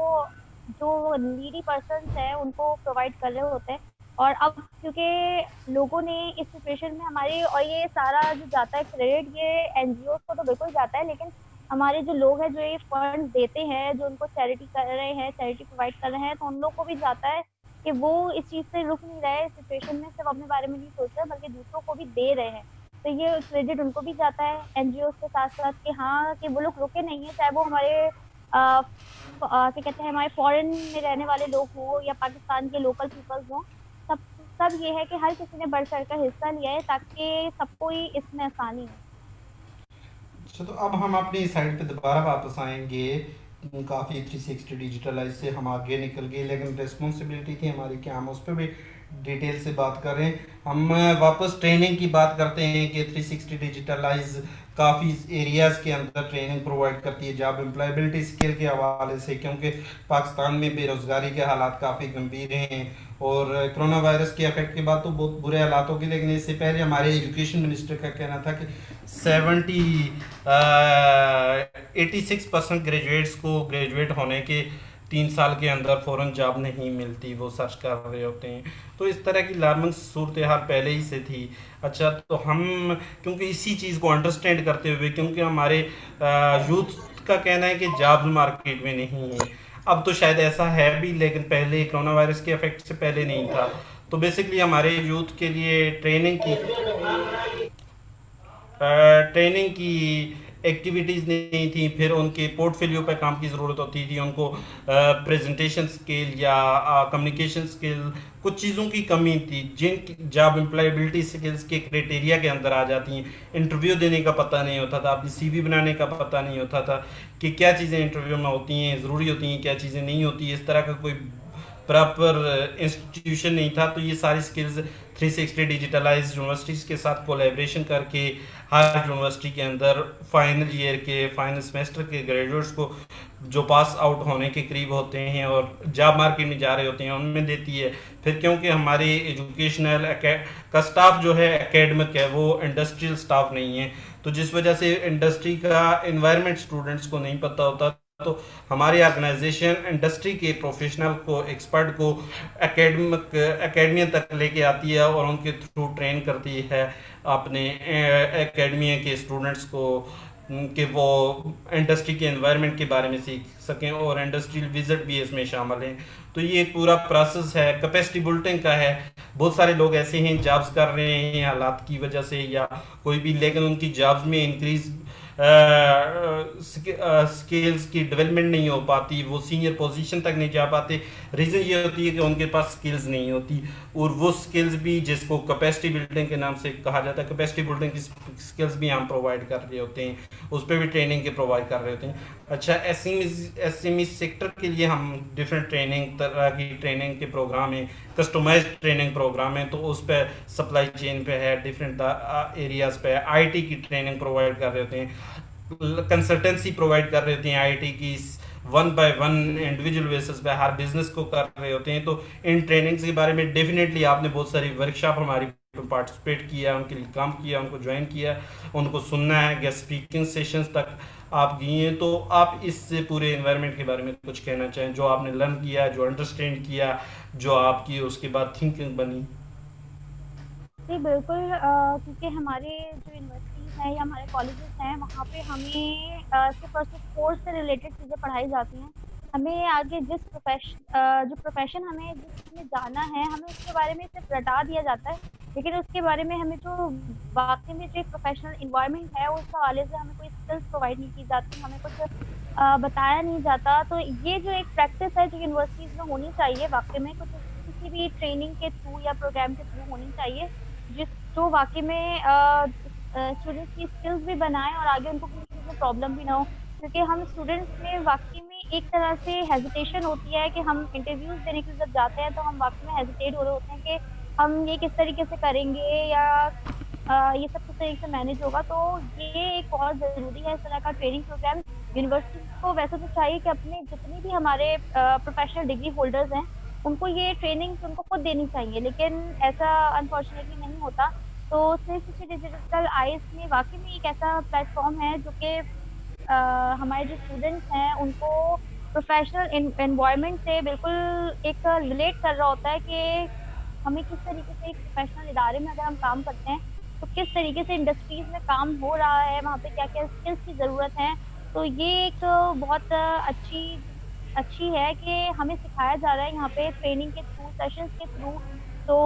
जो नीडी पर्सन्स हैं उनको प्रोवाइड कर रहे होते हैं। और अब क्योंकि लोगों ने इस सिचुएशन में हमारे, और ये सारा जो जाता है क्रेडिट ये NGOs को तो बिल्कुल जाता है, लेकिन हमारे जो लोग हैं जो ये फंड देते हैं, जो उनको चैरिटी कर रहे हैं, चैरिटी प्रोवाइड कर रहे हैं, तो उन लोग को भी जाता है कि वो इस चीज़ से रुक नहीं रहे, इस सिचुएशन में सिर्फ अपने बारे में नहीं सोच रहे बल्कि दूसरों को भी दे रहे हैं। तो ये क्रेडिट उनको भी जाता है NGOs के साथ साथ, कि हाँ कि वो लोग रुके नहीं हैं, चाहे वो हमारे क्या कहते हैं, हमारे फॉरेन में रहने वाले लोग हों या पाकिस्तान के लोकल पीपल्स हों। सब सब ये है कि हर किसी ने बढ़ चढ़ कर हिस्सा लिया है ताकि सबको ही इसमें आसानी हो। अच्छा, तो अब हम अपनी साइड पे दोबारा वापस आएंगे। काफ़ी 360 डिजिटलाइज से हम आगे निकल गए, लेकिन रिस्पॉन्सिबिलिटी थी हमारी कि हम उस पर भी डिटेल से बात करें। हम वापस ट्रेनिंग की बात करते हैं कि 360 डिजिटलाइज काफ़ी एरियाज़ के अंदर ट्रेनिंग प्रोवाइड करती है जॉब एम्प्लॉयबिलिटी स्किल के हवाले से, क्योंकि पाकिस्तान में बेरोज़गारी के हालात काफ़ी गंभीर हैं और कोरोना वायरस के इफेक्ट के बाद तो बहुत बुरे हालात हो गए। लेकिन इससे पहले हमारे एजुकेशन मिनिस्टर का कहना था कि 86% ग्रेजुएट्स को ग्रेजुएट होने के 3 साल के अंदर फ़ौरन जॉब नहीं मिलती, वो सर्च कर रहे होते हैं। तो इस तरह की अलार्मिंग सूरत हाल पहले ही से थी। अच्छा, तो हम क्योंकि इसी चीज़ को अंडरस्टैंड करते हुए, क्योंकि हमारे यूथ का कहना है कि जॉब्स मार्केट में नहीं है। अब तो शायद ऐसा है भी, लेकिन पहले कोरोना वायरस के इफेक्ट से पहले नहीं था। तो बेसिकली हमारे यूथ के लिए ट्रेनिंग की एक्टिविटीज़ नहीं थी, फिर उनके पोर्टफोलियो पर काम की ज़रूरत होती थी, उनको प्रेजेंटेशन स्किल या कम्युनिकेशन स्किल, कुछ चीज़ों की कमी थी जिन जॉब एम्प्लॉयबिलिटी स्किल्स के क्राइटेरिया के अंदर आ जाती हैं। इंटरव्यू देने का पता नहीं होता था, अपनी सीवी बनाने का पता नहीं होता था कि क्या चीज़ें इंटरव्यू में होती हैं, ज़रूरी होती हैं, क्या चीज़ें नहीं होती। इस तरह का कोई प्रॉपर इंस्टीट्यूशन नहीं था। तो ये सारी स्किल्स 360 डिजिटलाइज यूनिवर्सिटीज़ के साथ कोलैबोरेशन करके हर यूनिवर्सिटी के अंदर फाइनल सेमेस्टर के ग्रेजुएट्स को जो पास आउट होने के करीब होते हैं और जॉब मार्केट में जा रहे होते हैं उनमें देती है। फिर क्योंकि हमारे एजुकेशनल का स्टाफ जो है एकेडमिक है, वो इंडस्ट्रियल स्टाफ नहीं है, तो जिस वजह से इंडस्ट्री का एनवायरनमेंट स्टूडेंट्स को नहीं पता होता। तो हमारी ऑर्गेनाइजेशन इंडस्ट्री के प्रोफेशनल को, एक्सपर्ट को एकेडमिया तक लेके आती है और उनके थ्रू ट्रेन करती है अपने एकेडमिया के स्टूडेंट्स को कि वो इंडस्ट्री के एनवायरनमेंट के बारे में सीख सकें, और इंडस्ट्रियल विजिट भी इसमें शामिल हैं। तो ये एक पूरा प्रोसेस है, कैपेसिटी बिल्डिंग का है। बहुत सारे लोग ऐसे हैं जॉब्स कर रहे हैं हालात की वजह से या कोई भी, लेकिन उनकी जॉब्स में इंक्रीज स्किल्स की डेवलपमेंट नहीं हो पाती, वो सीनियर पोजीशन तक नहीं जा पाते। रीज़न ये होती है कि उनके पास स्किल्स नहीं होती, और वो स्किल्स भी जिसको कैपेसिटी बिल्डिंग के नाम से कहा जाता है, कैपेसिटी बिल्डिंग की स्किल्स भी हम प्रोवाइड कर रहे होते हैं, उस पर भी ट्रेनिंग के प्रोवाइड कर रहे होते हैं। अच्छा, एसएमई सेक्टर के लिए हम डिफरेंट तरह की ट्रेनिंग के प्रोग्राम हैं, कस्टमाइज्ड ट्रेनिंग प्रोग्राम है, तो उस पर सप्लाई चेन पे है, डिफरेंट एरियाज पे है, आईटी की ट्रेनिंग प्रोवाइड कर रहे होते हैं, कंसल्टेंसी प्रोवाइड कर रहे होते हैं आईटी की, 1 by 1 इंडिविजुअल बेसिस पे हर बिजनेस को कर रहे होते हैं। तो इन ट्रेनिंग्स के बारे में डेफिनेटली आपने बहुत सारी वर्कशॉप हमारी पार्टिसिपेट किया, उनके लिए काम किया, उनको ज्वाइन किया, उनको सुनना है, गेस्ट स्पीकिंग सेशंस तक आप गई हैं। तो आप इस पूरे एनवायरनमेंट के बारे में कुछ कहना चाहें, जो आपने लर्न किया, जो अंडरस्टैंड किया, जो आपकी उसके बाद थिंकिंग बनी? जी बिल्कुल, क्योंकि हमारे जो यूनिवर्सिटीज़ हैं या हमारे कॉलेजेस हैं वहाँ पे हमें सिर्फ और सिर्फ कोर्स से रिलेटेड चीज़ें पढ़ाई जाती हैं। हमें आगे जो प्रोफेशन हमें जिसमें जाना है हमें उसके बारे में सिर्फ रटा दिया जाता है, लेकिन उसके बारे में हमें जो वाकई में जो एक प्रोफेशनल इन्वायरमेंट है उस हवाले से हमें कोई स्किल्स प्रोवाइड नहीं की जाती, हमें कुछ बताया नहीं जाता। तो ये जो एक प्रैक्टिस है जो यूनिवर्सिटीज़ में होनी चाहिए, वाकई में कुछ किसी भी ट्रेनिंग के थ्रू या प्रोग्राम के थ्रू होनी चाहिए, जो वाकई में स्टूडेंट्स की स्किल्स भी बनाएं और आगे उनको किसी चीज़ में प्रॉब्लम भी ना हो। क्योंकि हम स्टूडेंट्स में वाकई में एक तरह से हेजिटेशन होती है कि हम इंटरव्यूज़ देने के लिए जब जाते हैं तो हम वाकई में हेजिटेट हो रहे होते हैं कि हम ये किस तरीके से करेंगे या ये सब किस तरीके से मैनेज होगा। तो ये एक बहुत ज़रूरी है इस तरह का ट्रेनिंग प्रोग्राम। यूनिवर्सिटी को वैसे तो चाहिए कि अपने जितने भी हमारे प्रोफेशनल डिग्री होल्डर्स हैं उनको ये ट्रेनिंग उनको खुद देनी चाहिए, लेकिन ऐसा अनफॉर्चुनेटली नहीं होता। तो 360 डिजिटल आइज में वाकई में एक ऐसा प्लेटफॉर्म है जो कि हमारे जो स्टूडेंट्स हैं उनको प्रोफेशनल एनवायरनमेंट से बिल्कुल एक रिलेट कर रहा होता है कि हमें किस तरीके से एक प्रोफेशनल इदारे में अगर हम काम करते हैं तो किस तरीके से इंडस्ट्रीज़ में काम हो रहा है, वहाँ पे क्या-क्या स्किल्स की ज़रूरत है। तो ये एक बहुत अच्छी है कि हमें सिखाया जा रहा है यहाँ पे ट्रेनिंग के थ्रू, सेशंस के थ्रू, तो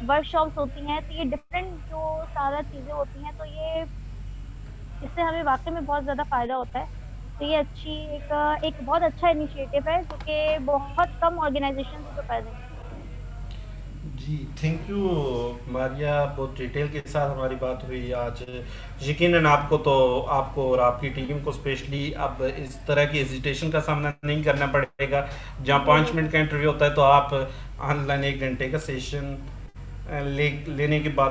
वर्कशॉप्स होती हैं, तो ये डिफरेंट जो सारा चीज़ें होती हैं, तो ये इससे हमें वाक़ई में बहुत ज़्यादा फ़ायदा होता है। तो ये एक बहुत अच्छा इनिशिएटिव है जो कि बहुत कम ऑर्गेनाइजेशन को प्रेज़ेंट है। जी, थैंक यू मारिया, बहुत डिटेल के साथ हमारी बात हुई आज। यकीनन आपको और आपकी टीम को स्पेशली अब इस तरह की हेजिटेशन का सामना नहीं करना पड़ेगा। जहाँ 5 मिनट का इंटरव्यू होता है तो आप ऑनलाइन 1 घंटे का सेशन लेने के बाद